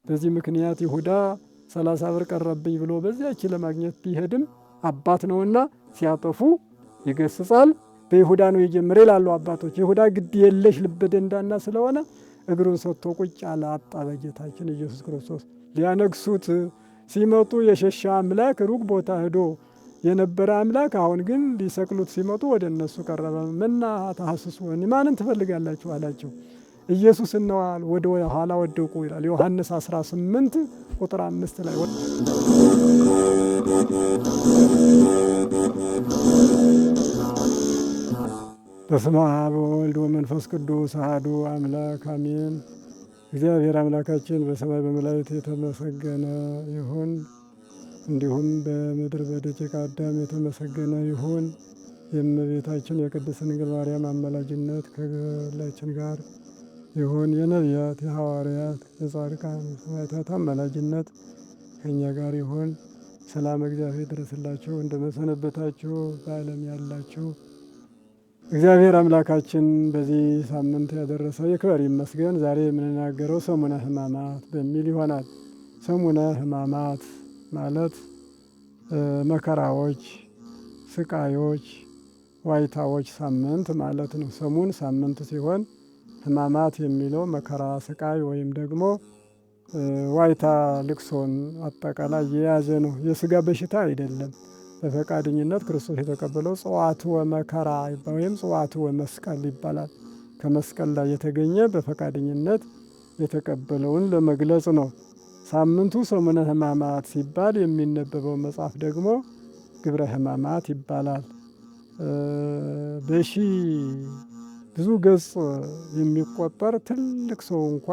በዚህ ምክንያት ይሁዳ 30 ብር ቀረብኝ ብሎ በዚያች ለማግኘት ቢሄድም አባት ነውና ሲያጠፉ ይገስጻል። በይሁዳ ነው የጀመረ ይላሉ አባቶች። ይሁዳ ግድ የለሽ ልበ ደንዳና ስለሆነ እግሩን ሰጥቶ ቁጭ አለ አጣ በጌታችን ኢየሱስ ክርስቶስ። ሊያነግሱት ሲመጡ የሸሻ አምላክ ሩቅ ቦታ ሄዶ የነበረ አምላክ አሁን ግን ሊሰቅሉት ሲመጡ ወደ እነሱ ቀረበ። መና ተሐስሱኒ ማንን ትፈልጋላችሁ አላቸው። ኢየሱስን ነው አሉ። ወደ ኋላ ወደቁ ይላል ዮሐንስ 18 ቁጥር 5 ላይ። በስመ አብ ወወልድ ወመንፈስ ቅዱስ አሐዱ አምላክ አሜን። እግዚአብሔር አምላካችን በሰማይ በመላእክት የተመሰገነ ይሁን። እንዲሁም በምድር በደቂቀ አዳም የተመሰገነ ይሁን። የእመቤታችን የቅድስት ድንግል ማርያም አማላጅነት ከሁላችን ጋር ይሁን። የነቢያት፣ የሐዋርያት፣ የጻድቃን፣ የሰማዕታት አማላጅነት ከእኛ ጋር ይሁን። ሰላም እግዚአብሔር ይድረስላችሁ። እንደመሰነበታችሁ በዓለም ያላችሁ እግዚአብሔር አምላካችን በዚህ ሳምንት ያደረሰው ይክበር ይመስገን። ዛሬ የምንናገረው ሰሙነ ሕማማት በሚል ይሆናል። ሰሙነ ሕማማት ማለት መከራዎች፣ ስቃዮች፣ ዋይታዎች ሳምንት ማለት ነው። ሰሙን ሳምንት ሲሆን ሕማማት የሚለው መከራ፣ ስቃይ ወይም ደግሞ ዋይታ፣ ልቅሶን አጠቃላይ የያዘ ነው። የስጋ በሽታ አይደለም። በፈቃደኝነት ክርስቶስ የተቀበለው ጽዋዕትወ መከራ ወይም ጽዋዕትወ መስቀል ይባላል። ከመስቀል ላይ የተገኘ በፈቃደኝነት የተቀበለውን ለመግለጽ ነው። ሳምንቱ ሰሙነ ሕማማት ሲባል የሚነበበው መጽሐፍ ደግሞ ግብረ ሕማማት ይባላል። በሺ ብዙ ገጽ የሚቆጠር ትልቅ ሰው እንኳ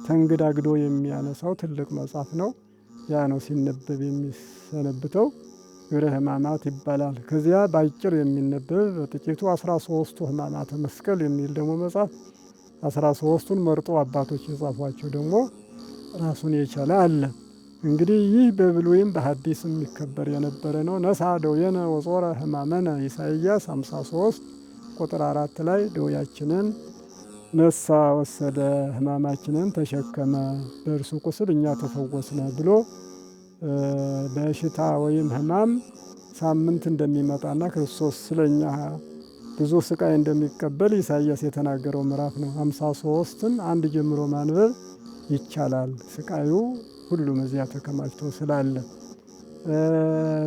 ተንግዳግዶ የሚያነሳው ትልቅ መጽሐፍ ነው። ያ ነው ሲነበብ የሚሰነብተው ግብረ ሕማማት ይባላል። ከዚያ በአጭር የሚነበብ በጥቂቱ 13ቱ ሕማማተ መስቀል የሚል ደግሞ መጽሐፍ 13ቱን መርጦ አባቶች የጻፏቸው ደግሞ ራሱን የቻለ አለ። እንግዲህ ይህ በብሉይም በሐዲስም የሚከበር የነበረ ነው። ነሣ ደዌነ ወጾረ ሕማመነ ኢሳይያስ 53 ቁጥር 4 ላይ ደዌያችንን ነሳ ወሰደ፣ ሕማማችንን ተሸከመ፣ በእርሱ ቁስል እኛ ተፈወስነ ብሎ በሽታ ወይም ሕማም ሳምንት እንደሚመጣና ክርስቶስ ስለኛ ብዙ ስቃይ እንደሚቀበል ኢሳይያስ የተናገረው ምዕራፍ ነው። 53ን አንድ ጀምሮ ማንበብ ይቻላል። ስቃዩ ሁሉም እዚያ ተከማችቶ ስላለ።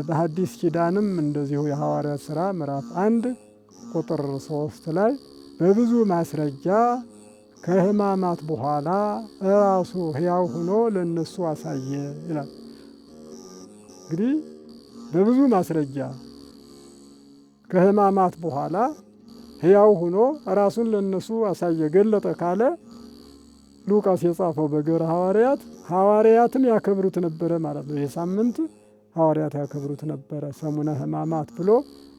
በሐዲስ ኪዳንም እንደዚሁ የሐዋርያት ሥራ ምዕራፍ 1 ቁጥር 3 ላይ በብዙ ማስረጃ ከሕማማት በኋላ ራሱ ሕያው ሆኖ ለእነሱ አሳየ ይላል። እንግዲህ በብዙ ማስረጃ ከሕማማት በኋላ ሕያው ሆኖ ራሱን ለእነሱ አሳየ ገለጠ ካለ ሉቃስ የጻፈው በግብረ ሐዋርያት ሐዋርያትም ያከብሩት ነበረ ማለት ነው። ይህ ሳምንት ሐዋርያት ያከብሩት ነበረ። ሰሙነ ሕማማት ብሎ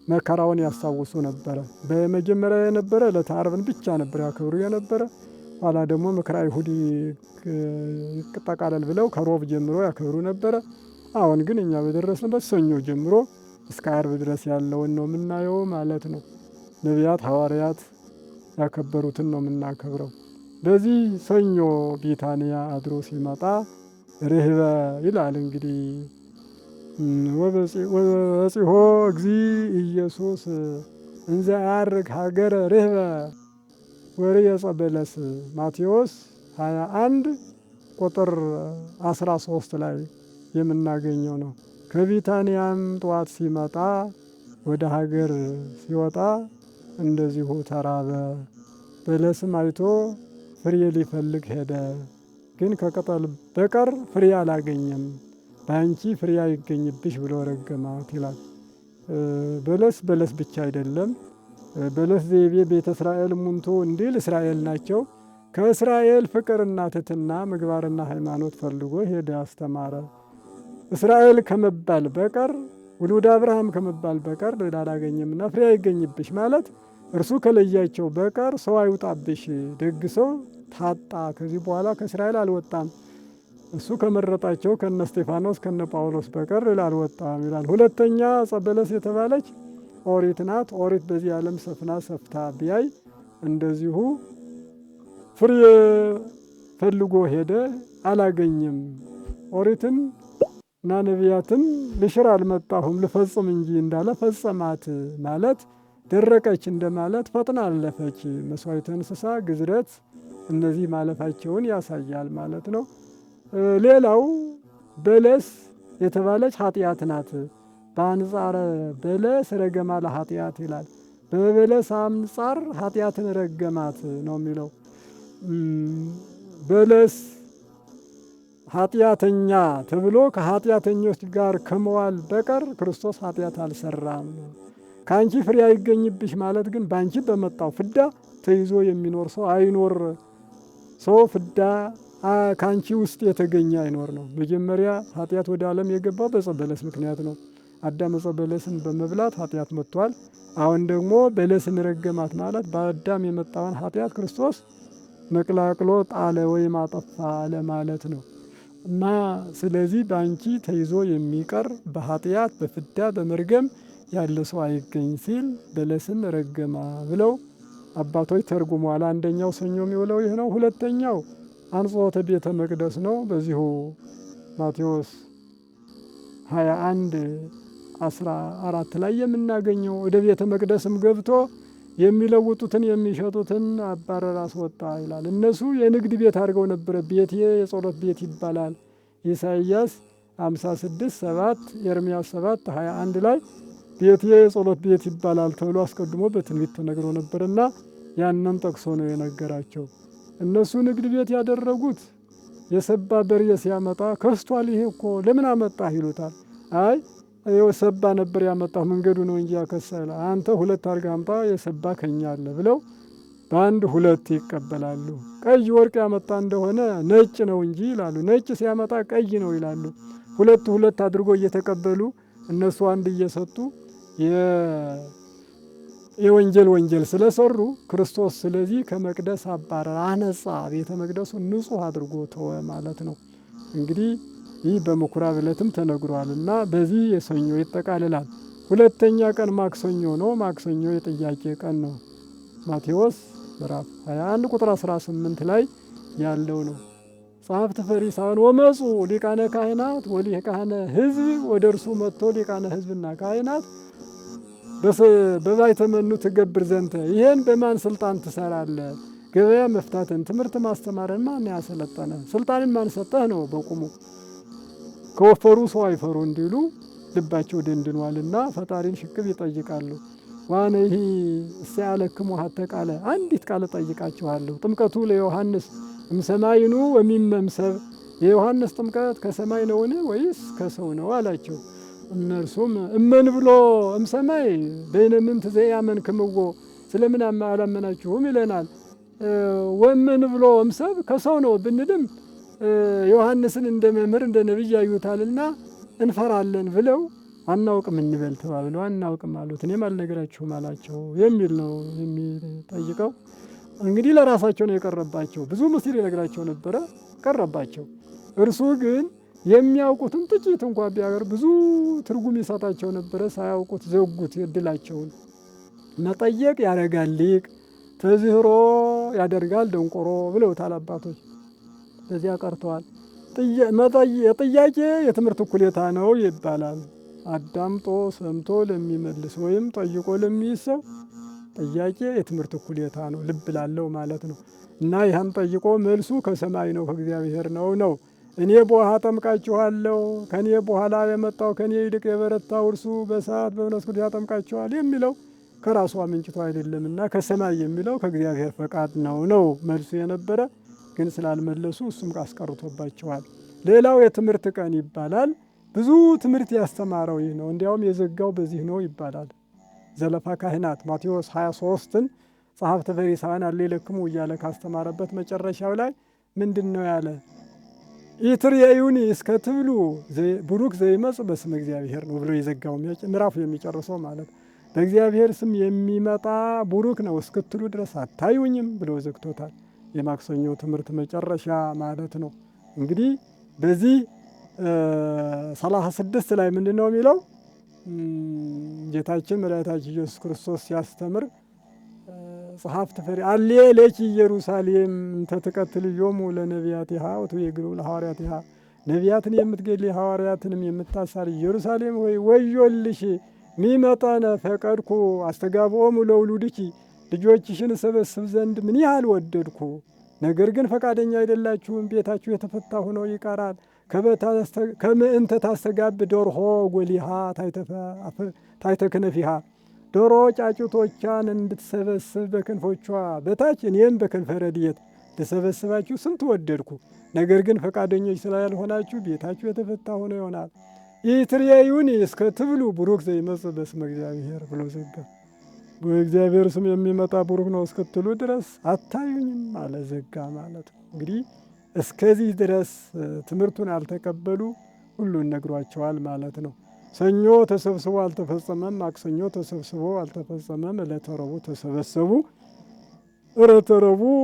መከራውን ያስታውሱ ነበረ። በመጀመሪያ የነበረ ዕለተ ዓርብን ብቻ ነበር ያከብሩ የነበረ። ኋላ ደግሞ ምክረ አይሁድ ይጠቃለል ብለው ከሮብ ጀምሮ ያከብሩ ነበረ። አሁን ግን እኛ በደረስንበት ሰኞ ጀምሮ እስከ ዓርብ ድረስ ያለውን ነው የምናየው ማለት ነው። ነቢያት ሐዋርያት ያከበሩትን ነው የምናከብረው። በዚህ ሰኞ ቢታንያ አድሮ ሲመጣ ርህበ ይላል እንግዲህ ወበጺሖ እግዚ ኢየሱስ እንዘ ያርግ ሀገረ ርህበ ወርየጸ በለስ ማቴዎስ 21 ቁጥር 13 ላይ የምናገኘው ነው። ከቢታንያም ጠዋት ሲመጣ ወደ ሀገር ሲወጣ እንደዚሁ ተራበ። በለስም አይቶ ፍሬ ሊፈልግ ሄደ፣ ግን ከቅጠል በቀር ፍሬ አላገኘም። በአንቺ ፍሬ አይገኝብሽ ብሎ ረገማት ይላል። በለስ በለስ ብቻ አይደለም። በለስ ዘይቤ ቤተ እስራኤል ሙንቱ እንዲል እስራኤል ናቸው። ከእስራኤል ፍቅርና ትሕትና ምግባርና ሃይማኖት ፈልጎ ሄደ አስተማረ። እስራኤል ከመባል በቀር ውሉደ አብርሃም ከመባል በቀር ሌላ አላገኘምና ፍሬ አይገኝብሽ ማለት እርሱ ከለያቸው በቀር ሰው አይውጣብሽ። ደግ ሰው ታጣ። ከዚህ በኋላ ከእስራኤል አልወጣም። እሱ ከመረጣቸው ከነ እስጢፋኖስ ከነ ጳውሎስ በቀር ሌላ አልወጣም ይላል። ሁለተኛ ዕፀ በለስ የተባለች ኦሪት ናት። ኦሪት በዚህ ዓለም ሰፍና ሰፍታ ቢያይ እንደዚሁ ፍሬ ፈልጎ ሄደ። አላገኝም። ኦሪትን እና ነቢያትን ልሽር አልመጣሁም ልፈጽም እንጂ እንዳለ ፈጸማት ማለት ደረቀች እንደማለት ፈጥና አለፈች። መስዋዕተ እንስሳ፣ ግዝረት እነዚህ ማለፋቸውን ያሳያል ማለት ነው። ሌላው በለስ የተባለች ኃጢአት ናት። በአንጻረ በለስ ረገማ ለኃጢአት ይላል። በበለስ አንጻር ኃጢአትን ረገማት ነው የሚለው። በለስ ኃጢአተኛ ተብሎ ከኃጢአተኞች ጋር ከመዋል በቀር ክርስቶስ ኃጢአት አልሰራም። ከአንቺ ፍሬ አይገኝብሽ ማለት ግን በአንቺ በመጣው ፍዳ ተይዞ የሚኖር ሰው አይኖር። ሰው ፍዳ ከአንቺ ውስጥ የተገኘ አይኖር ነው። መጀመሪያ ኃጢአት ወደ ዓለም የገባው በዕፀ በለስ ምክንያት ነው። አዳም ዕፀ በለስን በመብላት ኃጢአት መጥቷል። አሁን ደግሞ በለስን ረገማት ማለት በአዳም የመጣውን ኃጢአት ክርስቶስ ነቅላቅሎ ጣለ ወይም አጠፋ ለማለት ነው። እና ስለዚህ በአንቺ ተይዞ የሚቀር በኃጢአት በፍዳ በመርገም ያለ ሰው አይገኝ ሲል በለስን ረገማ ብለው አባቶች ተርጉመዋል። አንደኛው ሰኞ የሚውለው ይህ ነው። ሁለተኛው አንጽሖተ ቤተ መቅደስ ነው። በዚሁ ማቴዎስ 21:14 ላይ የምናገኘው ወደ ቤተ መቅደስም ገብቶ የሚለውጡትን የሚሸጡትን አባረር አስወጣ ይላል። እነሱ የንግድ ቤት አድርገው ነበረ። ቤቴ የጸሎት ቤት ይባላል። ኢሳይያስ 56:7 ኤርምያስ 7:21 ላይ ቤቴ የጸሎት ቤት ይባላል ተብሎ አስቀድሞ በትንቢት ተነግሮ ነበርና ያንን ጠቅሶ ነው የነገራቸው። እነሱ ንግድ ቤት ያደረጉት የሰባ በሬ ሲያመጣ ከስቷል፣ ይሄ እኮ ለምን አመጣህ ይሉታል። አይ የሰባ ነበር ያመጣህ መንገዱ ነው እንጂ ያከሳ ይላል። አንተ 2 አድርገህ አምጣ የሰባ ከኛ አለ ብለው በአንድ 2 ይቀበላሉ። ቀይ ወርቅ ያመጣ እንደሆነ ነጭ ነው እንጂ ይላሉ። ነጭ ሲያመጣ ቀይ ነው ይላሉ። 2 አድርጎ እየተቀበሉ እነሱ አንድ እየሰጡ ወንጀል ስለሰሩ ክርስቶስ ስለዚህ ከመቅደስ አባረረ፣ አነጻ፣ ቤተ መቅደሱ ንጹሕ አድርጎ ተወ ማለት ነው። እንግዲህ ይህ በምኩራብ ዕለትም ተነግሯል እና በዚህ የሰኞ ይጠቃልላል። ሁለተኛ ቀን ማክሰኞ ነው። ማክሰኞ የጥያቄ ቀን ነው። ማቴዎስ ምዕራፍ 21 ቁጥር 18 ላይ ያለው ነው። ጸሐፍት ፈሪሳውያን ወመፁ ሊቃነ ካህናት ወሊቃነ ሕዝብ፣ ወደ እርሱ መጥቶ ሊቃነ ሕዝብና ካህናት በባይተ መኑ ትገብር ዘንተ፣ ይሄን በማን ስልጣን ትሰራለህ? ገበያ መፍታትን ትምህርት ማስተማርን ማን ያሰለጠነ? ስልጣንን ማን ሰጠህ ነው በቁሙ። ከወፈሩ ሰው አይፈሩ እንዲሉ ልባቸው ደንድኗልና ፈጣሪን ሽቅብ ይጠይቃሉ። ዋነ ይህ እስያለክሙ ሀተ ቃለ፣ አንዲት ቃል ጠይቃችኋለሁ። ጥምቀቱ ለዮሐንስ እምሰማይኑ ወሚመምሰብ፣ የዮሐንስ ጥምቀት ከሰማይ ነውን ወይስ ከሰው ነው አላቸው። እነርሱም እመን ብሎ እምሰማይ በይነ ምንት ዘያመንክምዎ፣ ስለምን አላመናችሁም ይለናል። ወመን ብሎ እምሰብ ከሰው ነው ብንልም ዮሐንስን እንደ መምህር እንደ ነቢይ ያዩታልና እንፈራለን ብለው አናውቅም እንበል ተባብለው አናውቅም አሉት። እኔም አልነግራችሁም አላቸው የሚል ነው የሚጠይቀው። እንግዲህ ለራሳቸው ነው የቀረባቸው። ብዙ ምስጢር ይነግራቸው ነበረ፣ ቀረባቸው። እርሱ ግን የሚያውቁትን ጥቂት እንኳ ቢያገር ብዙ ትርጉም ይሰጣቸው ነበረ። ሳያውቁት ዘጉት እድላቸውን። መጠየቅ ያደርጋል ሊቅ፣ ተዝህሮ ያደርጋል ደንቆሮ ብለውታል አባቶች። በዚያ ቀርተዋል። የጥያቄ የትምህርት እኩሌታ ነው ይባላል። አዳምጦ ሰምቶ ለሚመልስ ወይም ጠይቆ ለሚይዝ ሰው ጥያቄ የትምህርት እኩሌታ ነው፣ ልብ ላለው ማለት ነው። እና ይህን ጠይቆ መልሱ ከሰማይ ነው ከእግዚአብሔር ነው። እኔ በውሃ አጠምቃችኋለሁ፣ ከኔ በኋላ የመጣው ከኔ ይልቅ የበረታው እርሱ በእሳት በመንፈስ ቅዱስ ያጠምቃችኋል የሚለው ከራሱ አመንጭቶ አይደለምና ከሰማይ የሚለው ከእግዚአብሔር ፈቃድ ነው መልሱ የነበረ። ግን ስላልመለሱ እሱም አስቀርቶባቸዋል። ሌላው የትምህርት ቀን ይባላል። ብዙ ትምህርት ያስተማረው ይህ ነው። እንዲያውም የዘጋው በዚህ ነው ይባላል። ዘለፋ ካህናት ማቴዎስ 23ን ጸሐፍተ ፈሪሳውያን አለ ይለክሙ እያለ ካስተማረበት መጨረሻው ላይ ምንድን ነው ያለ? ኢትርየዩኒ እስከ ትብሉ ቡሩክ ዘይመጽእ በስመ እግዚአብሔር ነው ብሎ የዘጋው ምዕራፉ የሚጨርሰው ማለት በእግዚአብሔር ስም የሚመጣ ቡሩክ ነው እስክትሉ ድረስ አታዩኝም ብሎ ዘግቶታል። የማክሰኞው ትምህርት መጨረሻ ማለት ነው። እንግዲህ በዚህ 36 ላይ ምንድን ነው የሚለው? ጌታችን መድኃኒታችን ኢየሱስ ክርስቶስ ሲያስተምር ጸሐፍት ፈሪ አሌ ለኪ ኢየሩሳሌም እንተ ትቀትልዮሙ ለነቢያቲሃ ወትቤግሩ ለሐዋርያቲሃ ነቢያትን የምትገድሊ ሐዋርያትንም የምታሳሪ ኢየሩሳሌም ሆይ ወዮልሽ። ሚመጠነ ፈቀድኩ አስተጋብኦሙ ለውሉድኪ ልጆችሽን እሰበስብ ዘንድ ምን ያህል ወደድኩ፣ ነገር ግን ፈቃደኛ አይደላችሁም። ቤታችሁ የተፈታ ሆኖ ይቀራል። ከምእንተ ታስተጋብ ዶርሆ ጎሊሃ ታሕተ ክነፊሃ ዶሮ ጫጩቶቿን እንድትሰበስብ በክንፎቿ በታች እኔም በክንፈ ረድኤት ልሰበስባችሁ ስንት ወደድኩ፣ ነገር ግን ፈቃደኞች ስላልሆናችሁ ቤታችሁ የተፈታ ሆኖ ይሆናል። ኢትሬዩኒ እስከ ትብሉ ቡሩክ ዘይመጽእ በስመ እግዚአብሔር ብሎ ዘጋ። በእግዚአብሔር ስም የሚመጣ ቡሩክ ነው እስክትሉ ድረስ አታዩኝም አለ፣ ዘጋ ማለት ነው። እንግዲህ እስከዚህ ድረስ ትምህርቱን ያልተቀበሉ ሁሉን ነግሯቸዋል ማለት ነው። ሰኞ ተሰብስቦ አልተፈጸመም፣ ማክሰኞ ተሰብስቦ አልተፈጸመም፣ ዕለተ ረቡዕ ተሰበሰቡ። ዕለተ ረቡዕ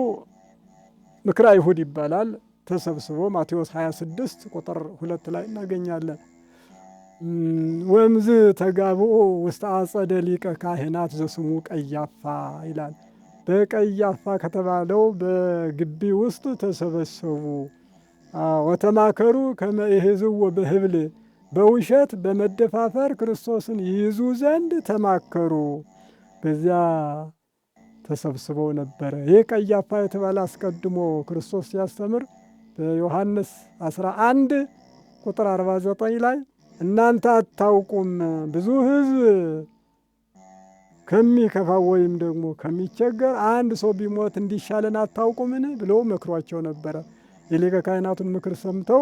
ምክረ አይሁድ ይባላል። ተሰብስቦ ማቴዎስ 26 ቁጥር 2 ላይ እናገኛለን። ወምዝ ተጋብኦ ውስተ አጸደ ሊቀ ካህናት ዘስሙ ቀያፋ ይላል። በቀያፋ ከተባለው በግቢ ውስጥ ተሰበሰቡ። ወተማከሩ ከመ ይሕዝዎ በህብል በውሸት በመደፋፈር ክርስቶስን ይይዙ ዘንድ ተማከሩ። በዚያ ተሰብስበው ነበረ። ይህ ቀያፋ የተባለ አስቀድሞ ክርስቶስ ሲያስተምር በዮሐንስ 11 ቁጥር 49 ላይ እናንተ አታውቁም፣ ብዙ ሕዝብ ከሚከፋው ወይም ደግሞ ከሚቸገር አንድ ሰው ቢሞት እንዲሻለን አታውቁምን ብሎ መክሯቸው ነበረ። የሊቀ ካህናቱን ምክር ሰምተው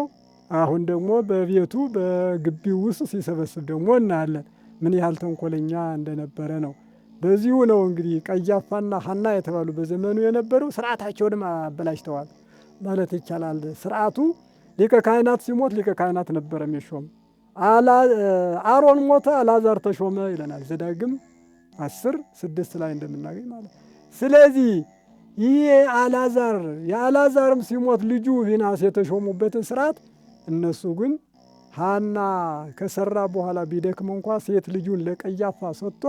አሁን ደግሞ በቤቱ በግቢው ውስጥ ሲሰበስብ ደግሞ እናያለን ምን ያህል ተንኮለኛ እንደነበረ ነው። በዚሁ ነው እንግዲህ ቀያፋና ሐና የተባሉ በዘመኑ የነበሩ ስርዓታቸውንም አበላሽተዋል ማለት ይቻላል። ስርዓቱ ሊቀ ካህናት ሲሞት ሊቀ ካህናት ነበረ የሚሾም። አሮን ሞተ፣ አልዓዛር ተሾመ ይለናል ዘዳግም 10:6 ላይ እንደምናገኝ ማለት። ስለዚህ ይህ የአልዓዛርም ሲሞት ልጁ ፊናስ የተሾሙበትን ስርዓት እነሱ ግን ሐና ከሰራ በኋላ ቢደክም እንኳ ሴት ልጁን ለቀያፋ ሰጥቶ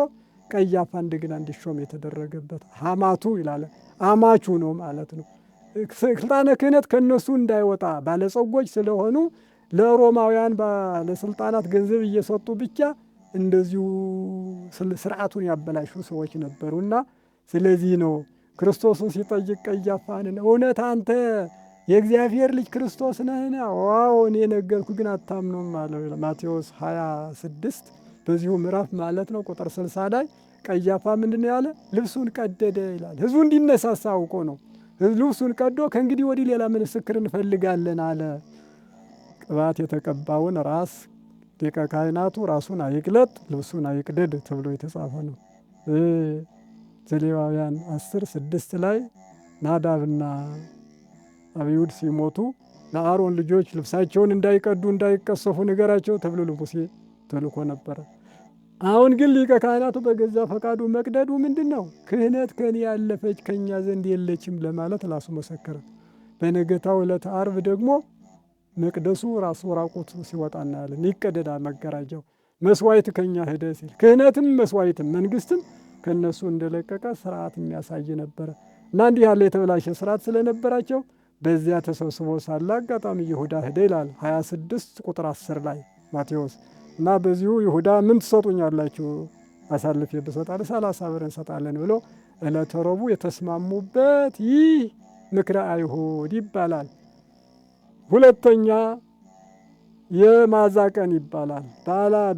ቀያፋ እንደገና እንዲሾም የተደረገበት ሐማቱ ይላል፣ አማቹ ነው ማለት ነው። ስልጣነ ክህነት ከነሱ እንዳይወጣ ባለጸጎች ስለሆኑ ለሮማውያን ባለስልጣናት ገንዘብ እየሰጡ ብቻ እንደዚሁ ስርዓቱን ያበላሹ ሰዎች ነበሩና፣ ስለዚህ ነው ክርስቶስን ሲጠይቅ ቀያፋንን እውነት አንተ የእግዚአብሔር ልጅ ክርስቶስ ነህን? ዋው እኔ ነገርኩ ግን አታምኑም አለው። ማቴዎስ 26 በዚሁ ምዕራፍ ማለት ነው ቁጥር 60 ላይ ቀያፋ ምንድን ነው ያለ? ልብሱን ቀደደ ይላል። ህዝቡ እንዲነሳሳ አውቆ ነው። ልብሱን ቀዶ ከእንግዲህ ወዲህ ሌላ ምስክር እንፈልጋለን አለ። ቅባት የተቀባውን ራስ ሊቀ ካህናቱ ራሱን አይግለጥ ልብሱን አይቅደድ ተብሎ የተጻፈ ነው። ዘሌዋውያን 10:6 ላይ ናዳብና አብዩድ ሲሞቱ ለአሮን ልጆች ልብሳቸውን እንዳይቀዱ እንዳይቀሰፉ ንገራቸው ተብሎ ለሙሴ ተልኮ ነበረ። አሁን ግን ሊቀ ካህናቱ በገዛ ፈቃዱ መቅደዱ ምንድን ነው? ክህነት ከኔ ያለፈች ከእኛ ዘንድ የለችም ለማለት ራሱ መሰከረ። በነገታው ዕለት ዓርብ ደግሞ መቅደሱ ራሱ ራቁት ሲወጣ እናያለን። ይቀደዳል መጋረጃው። መስዋዕት ከኛ ሄደ ሲል ክህነትም መስዋዕትም መንግስትም ከነሱ እንደለቀቀ ስርዓት የሚያሳይ ነበረ እና እንዲህ ያለ የተበላሸ ስርዓት ስለነበራቸው በዚያ ተሰብስቦ ሳለ አጋጣሚ ይሁዳ ሄደ ይላል 26 ቁጥር 10 ላይ ማቴዎስ። እና በዚሁ ይሁዳ ምን ትሰጡኛላችሁ? አሳልፌ ብሰጣለሁ 30 ብር እንሰጣለን ብሎ ዕለተ ረቡዕ የተስማሙበት ይህ ምክረ አይሁድ ይባላል። ሁለተኛ የማዛ ቀን ይባላል።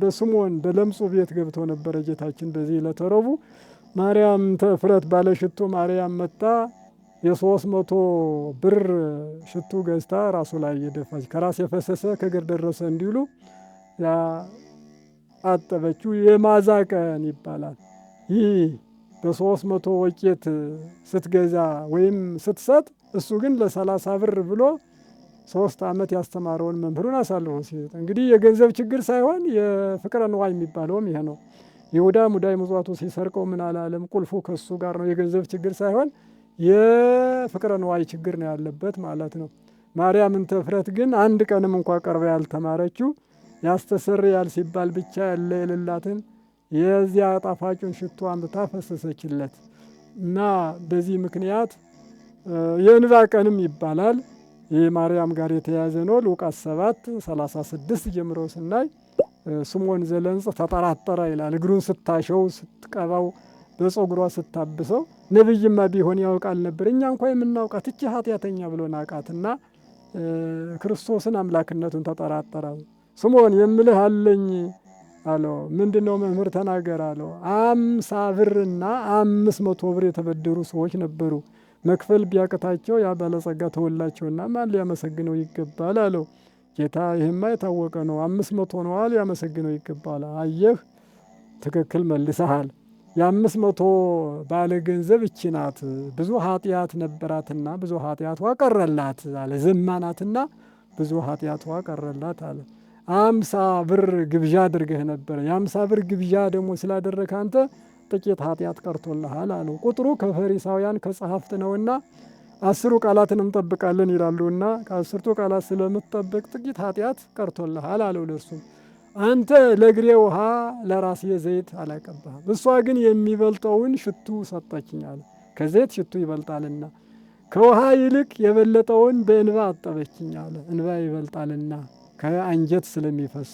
በስምዖን በለምጹ ቤት ገብቶ ነበረ ጌታችን። በዚህ ዕለተ ረቡዕ ማርያም ተፍረት ባለሽቱ ማርያም መጣ 300 ብር ሽቱ ገዝታ ራሱ ላይ የደፋች ከራስ የፈሰሰ ከእግር ደረሰ እንዲሉ አጠበችው። የማዛ ቀን ይባላል። ይህ በ300 ወቄት ስትገዛ ወይም ስትሰጥ እሱ ግን ለ30 ብር ብሎ 3 ዓመት ያስተማረውን መምህሩን አሳልፎ ሲሰጥ እንግዲህ የገንዘብ ችግር ሳይሆን የፍቅረ ንዋይ የሚባለውም ይሄ ነው። ይሁዳ ሙዳይ ምጽዋቱ ሲሰርቀው ምን አላለም? ቁልፉ ከሱ ጋር ነው። የገንዘብ ችግር ሳይሆን የፍቅረ ንዋይ ችግር ነው ያለበት ማለት ነው። ማርያም እንተ እፍረት ግን አንድ ቀንም እንኳ ቀርባ ያልተማረችው ያስተሰርያል ሲባል ብቻ ያለ የሌላትን የዚያ ጣፋጩን ሽቱ አምጥታ ፈሰሰችለት። እና በዚህ ምክንያት የእንባ ቀንም ይባላል። ይህ ማርያም ጋር የተያያዘ ነው። ሉቃስ 7:36 ጀምሮ ስናይ ስምዖን ዘለንጽ ተጠራጠረ ይላል። እግሩን ስታሸው ስትቀባው በፀጉሯ ስታብሰው ነቢይማ ቢሆን ያውቃል ነበር፣ እኛ እንኳ የምናውቃት እቺ ኃጢአተኛ ብሎ ናቃትና ክርስቶስን አምላክነቱን ተጠራጠረ። ስምዖን የምልህ አለኝ አለው። ምንድን ነው መምህር ተናገር አለው። 50 ብርና 500 ብር የተበደሩ ሰዎች ነበሩ። መክፈል ቢያቅታቸው ያ ባለጸጋ ተወላቸውና ማን ሊያመሰግነው ይገባል አለው። ጌታ ይህማ የታወቀ ነው፣ 500 ነዋ፣ ሊያመሰግነው ይገባል። አየህ ትክክል መልሰሃል። የ500 ባለ ገንዘብ እቺ ናት፣ ብዙ ኃጢአት ነበራትና ብዙ ኃጢአቷ ቀረላት አለ። ዘማናትና ብዙ ኃጢአቷ ቀረላት አለ። 50 ብር ግብዣ አድርገህ ነበረ። የ50 ብር ግብዣ ደግሞ ስላደረግህ አንተ ጥቂት ኃጢአት ቀርቶልሃል አለው። ቁጥሩ ከፈሪሳውያን ከጸሐፍት ነውና 10 ቃላትን እንጠብቃለን ይላሉና ከ10ቱ ቃላት ስለምትጠብቅ ጥቂት ኃጢአት ቀርቶልሃል አለው። ለእርሱ አንተ ለእግሬ ውሃ ለራሴ ዘይት አላቀባህም፣ እሷ ግን የሚበልጠውን ሽቱ ሰጠችኝ አለ። ከዘይት ሽቱ ይበልጣልና ከውሃ ይልቅ የበለጠውን በእንባ አጠበችኝ አለ። እንባ ይበልጣልና ከአንጀት ስለሚፈስ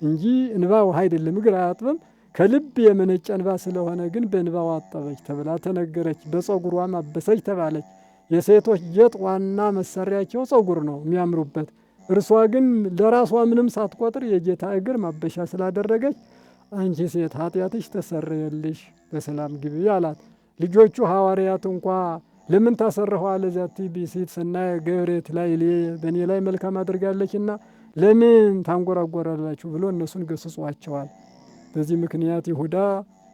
እንጂ እንባ ውሃ አይደለም፣ እግር አያጥብም። ከልብ የመነጨ እንባ ስለሆነ ግን በእንባዋ አጠበች ተብላ ተነገረች። በፀጉሯም አበሰች ተባለች። የሴቶች ጌጥ ዋና መሳሪያቸው ፀጉር ነው የሚያምሩበት። እርሷ ግን ለራሷ ምንም ሳትቆጥር የጌታ እግር ማበሻ ስላደረገች አንቺ ሴት ኃጢአትሽ ተሰረየልሽ፣ በሰላም ግቢ አላት። ልጆቹ ሐዋርያት እንኳ ለምን ታሰርኸዋለ ዛቲ ቢሲት ሰናየ ገብሬት ላይ በእኔ ላይ መልካም አድርጋለችና ለምን ታንጎራጎራላችሁ ብሎ እነሱን ገስጿቸዋል። በዚህ ምክንያት ይሁዳ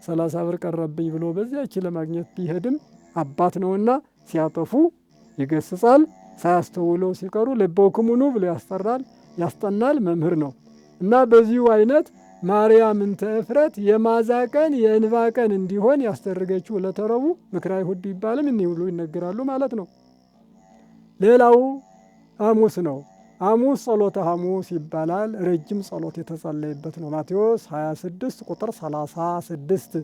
30 ብር ቀረብኝ ብሎ በዚያች ለማግኘት ቢሄድም አባት ነውና ሲያጠፉ ይገስጻል። ሳያስተውለው ሲቀሩ ለበውክሙኑ ብሎ ያስጠራል፣ ያስጠናል። መምህር ነው እና በዚሁ አይነት ማርያም እንተ እፍረት የማዛ ቀን የእንባ ቀን እንዲሆን ያስደረገችው ዕለተ ረቡዕ ምክረ አይሁድ ይባልም እኒህ ሁሉ ይነገራሉ ማለት ነው። ሌላው ሐሙስ ነው። ሐሙስ ጸሎተ ሐሙስ ይባላል። ረጅም ጸሎት የተጸለየበት ነው። ማቴዎስ 26 ቁጥር 36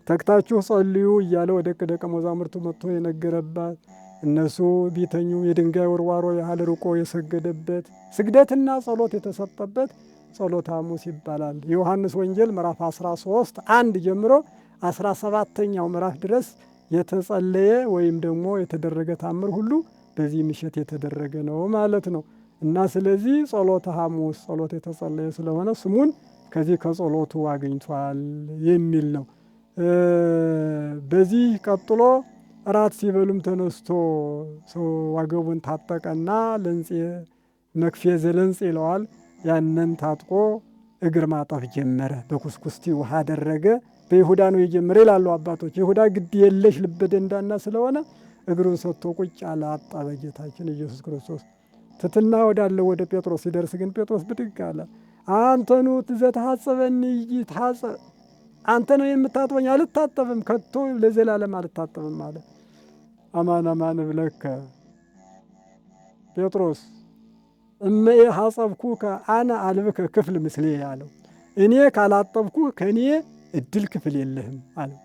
ተግታችሁ ጸልዩ እያለ ወደ ደቀ መዛሙርቱ መጥቶ የነገረባት፣ እነሱ ቢተኙ የድንጋይ ወርዋሮ ያህል ርቆ የሰገደበት፣ ስግደትና ጸሎት የተሰጠበት ጸሎተ ሐሙስ ይባላል። የዮሐንስ ወንጌል ምዕራፍ 13 1 ጀምሮ 17ኛው ምዕራፍ ድረስ የተጸለየ ወይም ደግሞ የተደረገ ታምር ሁሉ በዚህ ምሽት የተደረገ ነው ማለት ነው። እና ስለዚህ ጸሎተ ሐሙስ ጸሎት የተጸለየ ስለሆነ ስሙን ከዚህ ከጸሎቱ አግኝቷል የሚል ነው። በዚህ ቀጥሎ እራት ሲበሉም ተነስቶ ወገቡን ታጠቀና ለንጼ መክፌ ዘለንጽ ይለዋል። ያንን ታጥቆ እግር ማጠብ ጀመረ። በኩስኩስቲ ውሃ አደረገ። በይሁዳ ነው የጀመረ ይላሉ አባቶች። ይሁዳ ግድ የለሽ ልበ ደንዳና ስለሆነ እግሩን ሰጥቶ ቁጭ አለ፣ አጠበ ጌታችን ኢየሱስ ክርስቶስ። ትትና ወዳለው ወደ ጴጥሮስ ሲደርስ ግን ጴጥሮስ ብድግ አለ። አንተኑ ዘተሐጽበኒ ይታጸብ፣ አንተ ነው የምታጥበኝ፣ አልታጠብም፣ ከቶ ለዘላለም አልታጠብም አለ። አማን አማን እብለከ ጴጥሮስ እመየ ሐጸብኩከ አነ አልብከ ክፍል ምስሌ አለው። እኔ ካላጠብኩ ከእኔ እድል ክፍል የለህም አለው።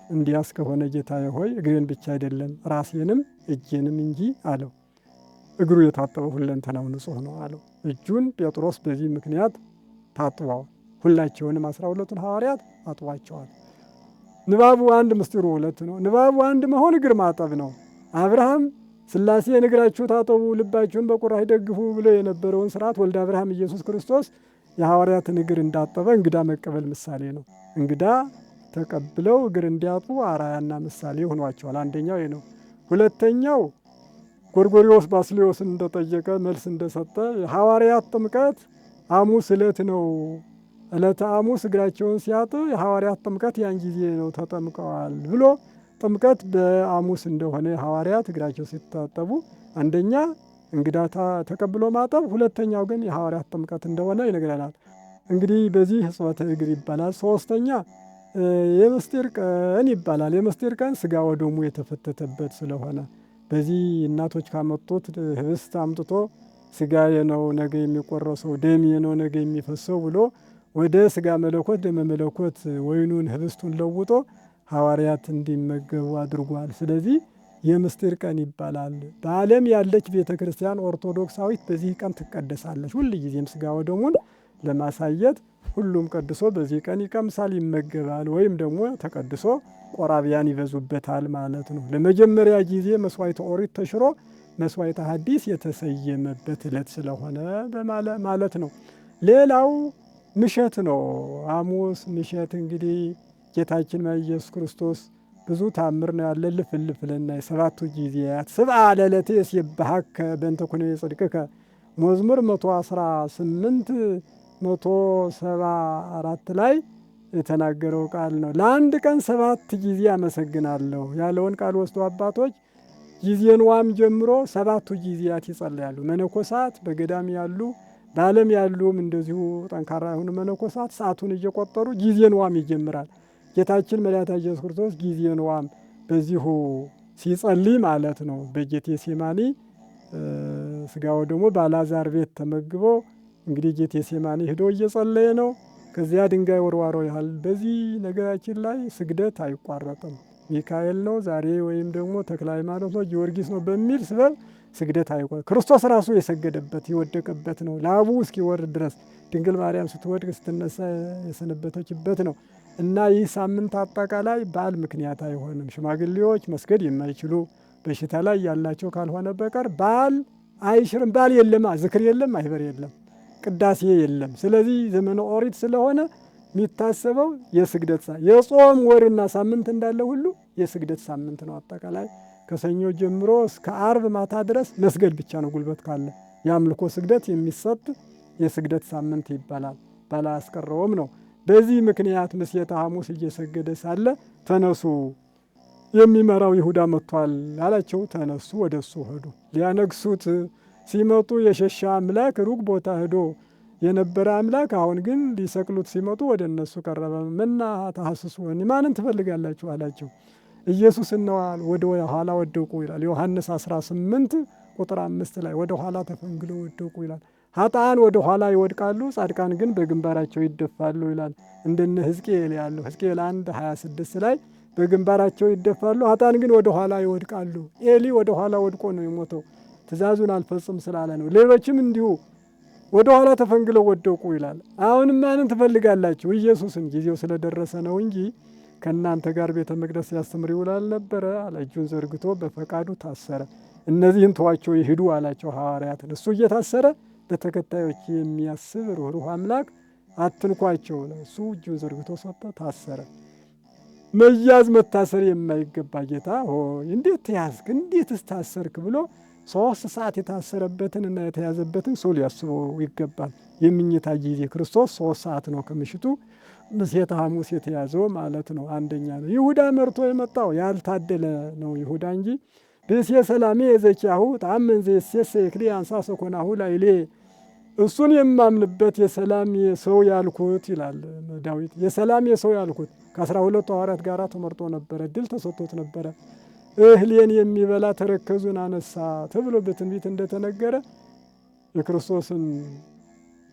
እንዲያስ ከሆነ ጌታዬ ሆይ እግሬን ብቻ አይደለም ራሴንም እጄንም እንጂ አለው። እግሩ የታጠበ ሁለንተናው ንጹሕ ነው አለው። እጁን ጴጥሮስ በዚህ ምክንያት ታጥቧል። ሁላቸውንም 12ቱን ሐዋርያት አጥቧቸዋል። ንባቡ አንድ ምስጢሩ ሁለት ነው። ንባቡ አንድ መሆን እግር ማጠብ ነው። አብርሃም ሥላሴን እግራችሁ ታጠቡ ልባችሁን በቁራሽ ደግፉ ብሎ የነበረውን ስርዓት ወልደ አብርሃም ኢየሱስ ክርስቶስ የሐዋርያትን እግር እንዳጠበ እንግዳ መቀበል ምሳሌ ነው። እንግዳ ተቀብለው እግር እንዲያጥቡ አርአያና ምሳሌ ሆኗቸዋል። አንደኛው ይህ ነው። ሁለተኛው ጎርጎርዮስ ባስልዮስን እንደጠየቀ መልስ እንደሰጠ የሐዋርያት ጥምቀት ሐሙስ ዕለት ነው። ዕለተ ሐሙስ እግራቸውን ሲያጥብ የሐዋርያት ጥምቀት ያን ጊዜ ነው ተጠምቀዋል ብሎ ጥምቀት በሐሙስ እንደሆነ ሐዋርያት እግራቸው ሲታጠቡ አንደኛ እንግዳ ተቀብሎ ማጠብ፣ ሁለተኛው ግን የሐዋርያት ጥምቀት እንደሆነ ይነግረናል። እንግዲህ በዚህ ሕጽበተ እግር ይባላል። ሶስተኛ የምስጢር ቀን ይባላል። የምስጢር ቀን ሥጋ ወደሙ የተፈተተበት ስለሆነ በዚህ እናቶች ካመጡት ህብስት አምጥቶ ሥጋዬ ነው ነገ የሚቆረሰው፣ ደሜ ነው ነገ የሚፈሰው ብሎ ወደ ሥጋ መለኮት ደመ መለኮት ወይኑን ህብስቱን ለውጦ ሐዋርያት እንዲመገቡ አድርጓል። ስለዚህ የምስጢር ቀን ይባላል። በዓለም ያለች ቤተ ክርስቲያን ኦርቶዶክሳዊት በዚህ ቀን ትቀደሳለች። ሁል ጊዜም ሥጋ ወደሙን ለማሳየት ሁሉም ቀድሶ በዚህ ቀን ይቀምሳል፣ ይመገባል። ወይም ደግሞ ተቀድሶ ቆራቢያን ይበዙበታል ማለት ነው። ለመጀመሪያ ጊዜ መስዋዕተ ኦሪት ተሽሮ መስዋዕተ ሐዲስ የተሰየመበት ዕለት ስለሆነ ማለት ነው። ሌላው ምሸት ነው። ሐሙስ ምሸት እንግዲህ ጌታችን ኢየሱስ ክርስቶስ ብዙ ታምር ነው ያለ ልፍልፍልና የሰባቱ ጊዜያት ስብዓ ለዕለቴ ሲባሃከ በእንተ ኩነኔ ጽድቅከ መዝሙር 118 174 ላይ የተናገረው ቃል ነው። ለአንድ ቀን 7 ጊዜ አመሰግናለሁ ያለውን ቃል ወስዶ አባቶች ጊዜ ንዋም ጀምሮ 7ቱ ጊዜያት ይጸልያሉ። መነኮሳት በገዳም ያሉ በዓለም ያሉም እንደዚሁ ጠንካራ የሆኑ መነኮሳት ሰዓቱን እየቆጠሩ ጊዜ ንዋም ይጀምራል። ጌታችን መድኃኒታችን ኢየሱስ ክርስቶስ ጊዜ ንዋም በዚሁ ሲጸልይ ማለት ነው። በጌቴሴማኒ ሥጋው ደግሞ በአልዓዛር ቤት ተመግቦ እንግዲህ ጌቴሴማኒ ሄዶ እየጸለየ ነው። ከዚያ ድንጋይ ወርዋሮ ያህል በዚህ ነገራችን ላይ ስግደት አይቋረጥም። ሚካኤል ነው ዛሬ ወይም ደግሞ ተክለ ሃይማኖት ነው ጊዮርጊስ ነው በሚል ስበብ ስግደት አይቋረጥም። ክርስቶስ ራሱ የሰገደበት የወደቀበት ነው። ላቡ እስኪወርድ ድረስ ድንግል ማርያም ስትወድቅ ስትነሳ የሰነበተችበት ነው እና ይህ ሳምንት አጠቃላይ በዓል ምክንያት አይሆንም። ሽማግሌዎች መስገድ የማይችሉ በሽታ ላይ ያላቸው ካልሆነ በቀር በዓል አይሽርም። በዓል የለማ ዝክር የለም፣ ማህበር የለም፣ ቅዳሴ የለም። ስለዚህ ዘመነ ኦሪት ስለሆነ የሚታሰበው የስግደት የጾም ወርና ሳምንት እንዳለ ሁሉ የስግደት ሳምንት ነው። አጠቃላይ ከሰኞ ጀምሮ እስከ አርብ ማታ ድረስ መስገድ ብቻ ነው። ጉልበት ካለ የአምልኮ ስግደት የሚሰጥ የስግደት ሳምንት ይባላል። ባላስቀረውም ነው። በዚህ ምክንያት ምሴተ ሐሙስ እየሰገደ ሳለ ተነሱ የሚመራው ይሁዳ መጥቷል አላቸው። ተነሱ፣ ወደ እሱ ሄዱ። ሊያነግሱት ሲመጡ የሸሻ አምላክ ሩቅ ቦታ ሄዶ የነበረ አምላክ አሁን ግን ሊሰቅሉት ሲመጡ ወደ እነሱ ቀረበ። መና ተሐስሱኒ ማንን ትፈልጋላችሁ አላቸው። ኢየሱስን ነው። ወደ ኋላ ወደቁ ይላል ዮሐንስ 18 ቁጥር 5 ላይ ወደ ኋላ ተፈንግለው ወደቁ ይላል። ኃጥአን ወደ ኋላ ይወድቃሉ፣ ጻድቃን ግን በግንባራቸው ይደፋሉ ይላል። እንደነ ሕዝቅኤል ያለው ሕዝቅኤል 1:26 ላይ በግንባራቸው ይደፋሉ፣ ኃጥአን ግን ወደ ኋላ ይወድቃሉ። ኤሊ ወደ ኋላ ወድቆ ነው የሞተው፣ ትእዛዙን አልፈጽም ስላለ ነው። ሌሎችም እንዲሁ ወደ ኋላ ተፈንግለው ወደቁ ይላል። አሁንም ማንን ትፈልጋላችሁ? ኢየሱስን። ጊዜው ስለደረሰ ነው እንጂ ከእናንተ ጋር ቤተ መቅደስ ሲያስተምር ይውላል ነበረ አለ። እጁን ዘርግቶ በፈቃዱ ታሰረ። እነዚህን ተዋቸው ይሂዱ አላቸው ሐዋርያትን። እሱ እየታሰረ በተከታዮች የሚያስብ ሩህሩህ አምላክ አትንኳቸው። እሱ እጁን ዘርግቶ ሰጠ፣ ታሰረ። መያዝ መታሰር የማይገባ ጌታ ሆይ እንዴት ተያዝክ? እንዴትስ ታሰርክ? ብሎ 3 ሰዓት የታሰረበትን እና የተያዘበትን ሰው ሊያስበው ይገባል። የምኝታ ጊዜ ክርስቶስ 3 ሰዓት ነው ከምሽቱ ምሴተ ሐሙስ የተያዘው ማለት ነው። አንደኛ ነው። ይሁዳ መርቶ የመጣው ያልታደለ ነው ይሁዳ እንጂ ብእሴ ሰላሜ የዘኪያሁ ተአመን ዘየሴሰ የክሌ አንሳ ሰኮናሁ ላይሌ እሱን የማምንበት የሰላም የሰው ያልኩት ይላል ዳዊት። የሰላም የሰው ያልኩት ከ12 ሐዋርያት ጋር ተመርጦ ነበረ፣ ድል ተሰጥቶት ነበረ። እህሌን የሚበላ ተረከዙን አነሳ ተብሎ በትንቢት እንደተነገረ የክርስቶስን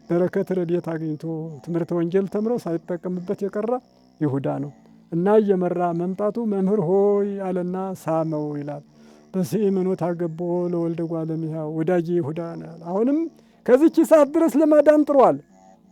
በረከት ረድኤት አግኝቶ ትምህርተ ወንጌል ተምሮ ሳይጠቀምበት የቀረ ይሁዳ ነው እና እየመራ መምጣቱ መምህር ሆይ አለና ሳመው ይላል። በስእምኖ ታገብኦ ለወልደ እጓለ እመሕያው ወዳጄ ይሁዳ ነው ያለ። አሁንም ከዚች ሰዓት ድረስ ለማዳን ጥሯል።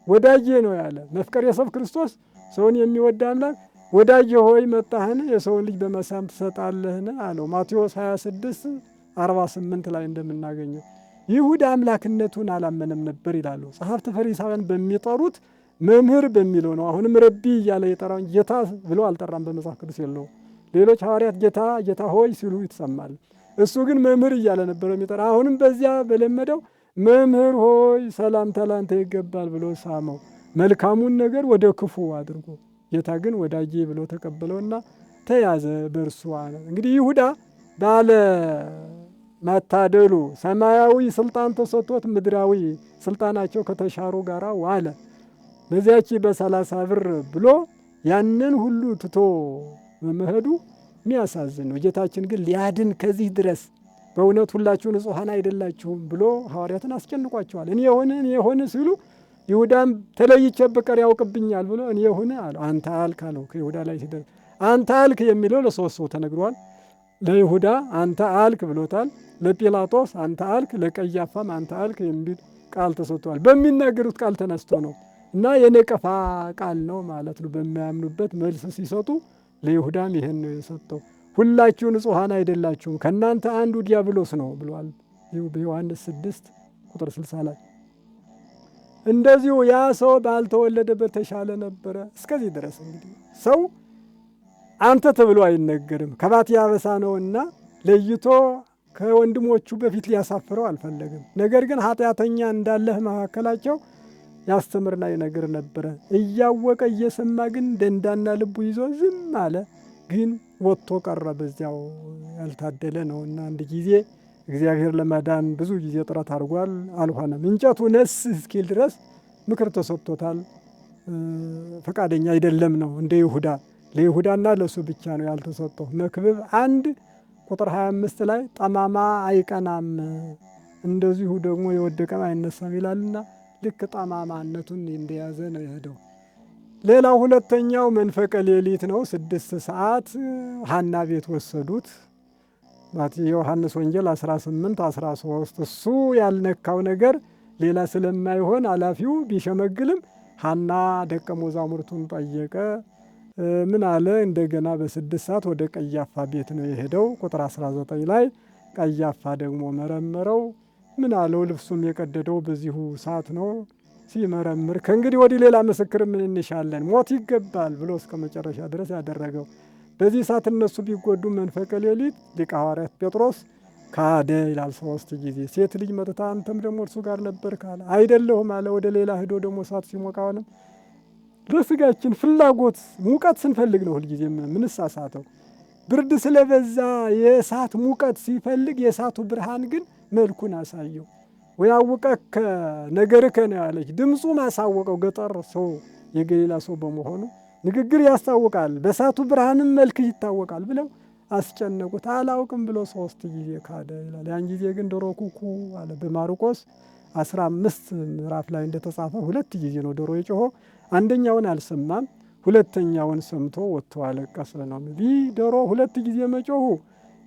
ወዳጄ ነው ያለ። መፍቀሬ ሰብ ክርስቶስ ሰውን የሚወድ አምላክ ወዳጄ ሆይ መጣህን? የሰውን ልጅ በመሳም ትሰጣለህን? አለው። ማቴዎስ 26:48 ላይ እንደምናገኘው ይሁዳ አምላክነቱን አላመነም ነበር ይላሉ ጸሐፍት ፈሪሳውያን በሚጠሩት መምህር በሚለው ነው። አሁንም ረቢ እያለ የጠራውን ጌታ ብሎ አልጠራም፣ በመጽሐፍ ቅዱስ የለውም። ሌሎች ሐዋርያት ጌታ ጌታ ሆይ ሲሉ ይሰማል። እሱ ግን መምህር እያለ ነበር የሚጠራ። አሁንም በዚያ በለመደው መምህር ሆይ ሰላምታ ላንተ ይገባል ብሎ ሳመው። መልካሙን ነገር ወደ ክፉ አድርጎ ጌታ ግን ወዳጄ ብሎ ተቀበለውና ተያዘ በእርሱ አለ። እንግዲህ ይሁዳ ባለ ማታደሉ ሰማያዊ ስልጣን ተሰጥቶት ምድራዊ ስልጣናቸው ከተሻሩ ጋራ ዋለ። በዚያች በ30 ብር ብሎ ያንን ሁሉ ትቶ በመሄዱ የሚያሳዝን ነው። ጌታችን ግን ሊያድን ከዚህ ድረስ በእውነት ሁላችሁ ንጹሐን አይደላችሁም ብሎ ሐዋርያትን አስጨንቋቸዋል። እኔ የሆነ ሲሉ ይሁዳም ተለይቼ በቀር ያውቅብኛል ብሎ እኔ የሆነ አለው። አንተ አልክ አለው። ከይሁዳ ላይ ሲደርስ አንተ አልክ የሚለው ለሶስት ሰው ተነግሯል። ለይሁዳ አንተ አልክ ብሎታል። ለጲላጦስ አንተ አልክ፣ ለቀያፋም አንተ አልክ የሚል ቃል ተሰጥቷል። በሚናገሩት ቃል ተነስቶ ነው እና የነቀፋ ቃል ነው ማለት ነው። በማያምኑበት መልስ ሲሰጡ ለይሁዳም ይሄን ነው የሰጠው። ሁላችሁ ንጹሐን አይደላችሁም ከእናንተ አንዱ ዲያብሎስ ነው ብሏል በዮሐንስ 6 ቁጥር 60 ላይ። እንደዚሁ ያ ሰው ባልተወለደበት ተሻለ ነበረ። እስከዚህ ድረስ እንግዲህ ሰው አንተ ተብሎ አይነገርም። ከባት ያበሳ ነውና ለይቶ ከወንድሞቹ በፊት ሊያሳፍረው አልፈለግም። ነገር ግን ኃጢአተኛ እንዳለህ መካከላቸው ያስተምርና ይነግር ነበረ። እያወቀ እየሰማ ግን ደንዳና ልቡ ይዞ ዝም አለ። ግን ወጥቶ ቀረ። በዚያው ያልታደለ ነውና አንድ ጊዜ እግዚአብሔር ለማዳን ብዙ ጊዜ ጥረት አድርጓል፣ አልሆነም። እንጨቱ ነስ እስኪል ድረስ ምክር ተሰጥቶታል። ፈቃደኛ አይደለም ነው እንደ ይሁዳ። ለይሁዳና ለእሱ ብቻ ነው ያልተሰጠው። መክብብ 1 ቁጥር 25 ላይ ጠማማ አይቀናም እንደዚሁ ደግሞ የወደቀም አይነሳም ይላልና ልክ ጠማማነቱን እንደያዘ ነው የሄደው። ሌላው ሁለተኛው መንፈቀ ሌሊት ነው። 6 ሰዓት ሐና ቤት ወሰዱት። ዮሐንስ ወንጌል 18 13 እሱ ያልነካው ነገር ሌላ ስለማይሆን ኃላፊው ቢሸመግልም ሐና ደቀ መዛሙርቱን ጠየቀ። ምን አለ? እንደገና በ6 ሰዓት ወደ ቀያፋ ቤት ነው የሄደው። ቁጥር 19 ላይ ቀያፋ ደግሞ መረመረው። ምን አለው? ልብሱም የቀደደው በዚሁ ሰዓት ነው። ሲመረምር ከእንግዲህ ወዲህ ሌላ ምስክር ምን እንሻለን? ሞት ይገባል ብሎ እስከ መጨረሻ ድረስ ያደረገው። በዚህ ሰዓት እነሱ ቢጎዱ መንፈቀ ሌሊት ሊቀ ሐዋርያት ጴጥሮስ ካደ ይላል 3 ጊዜ። ሴት ልጅ መጥታ አንተም ደግሞ እርሱ ጋር ነበር ካለ አይደለሁም አለ። ወደ ሌላ ሂዶ ደግሞ እሳት ሲሞቅ አሁንም ለስጋችን ፍላጎት ሙቀት ስንፈልግ ነው ሁልጊዜ ምንሳሳተው። ብርድ ስለበዛ የእሳት ሙቀት ሲፈልግ የእሳቱ ብርሃን ግን መልኩን አሳየው። ወያውቀከ ነገርከ ነው ያለች። ድምፁ ማሳወቀው ገጠር ሰው የገሊላ ሰው በመሆኑ ንግግር ያስታውቃል፣ በእሳቱ ብርሃንም መልክ ይታወቃል ብለው አስጨነቁት። አላውቅም ብሎ 3 ጊዜ ካደ ይላል። ያን ጊዜ ግን ዶሮ ኩኩ አለ። በማርቆስ 15 ምዕራፍ ላይ እንደተጻፈ 2 ጊዜ ነው ዶሮ የጮኸው። አንደኛውን አልሰማም፣ ሁለተኛውን ሰምቶ ወጥቶ አለቀሰ ነው። ይህ ዶሮ 2 ጊዜ መጮሁ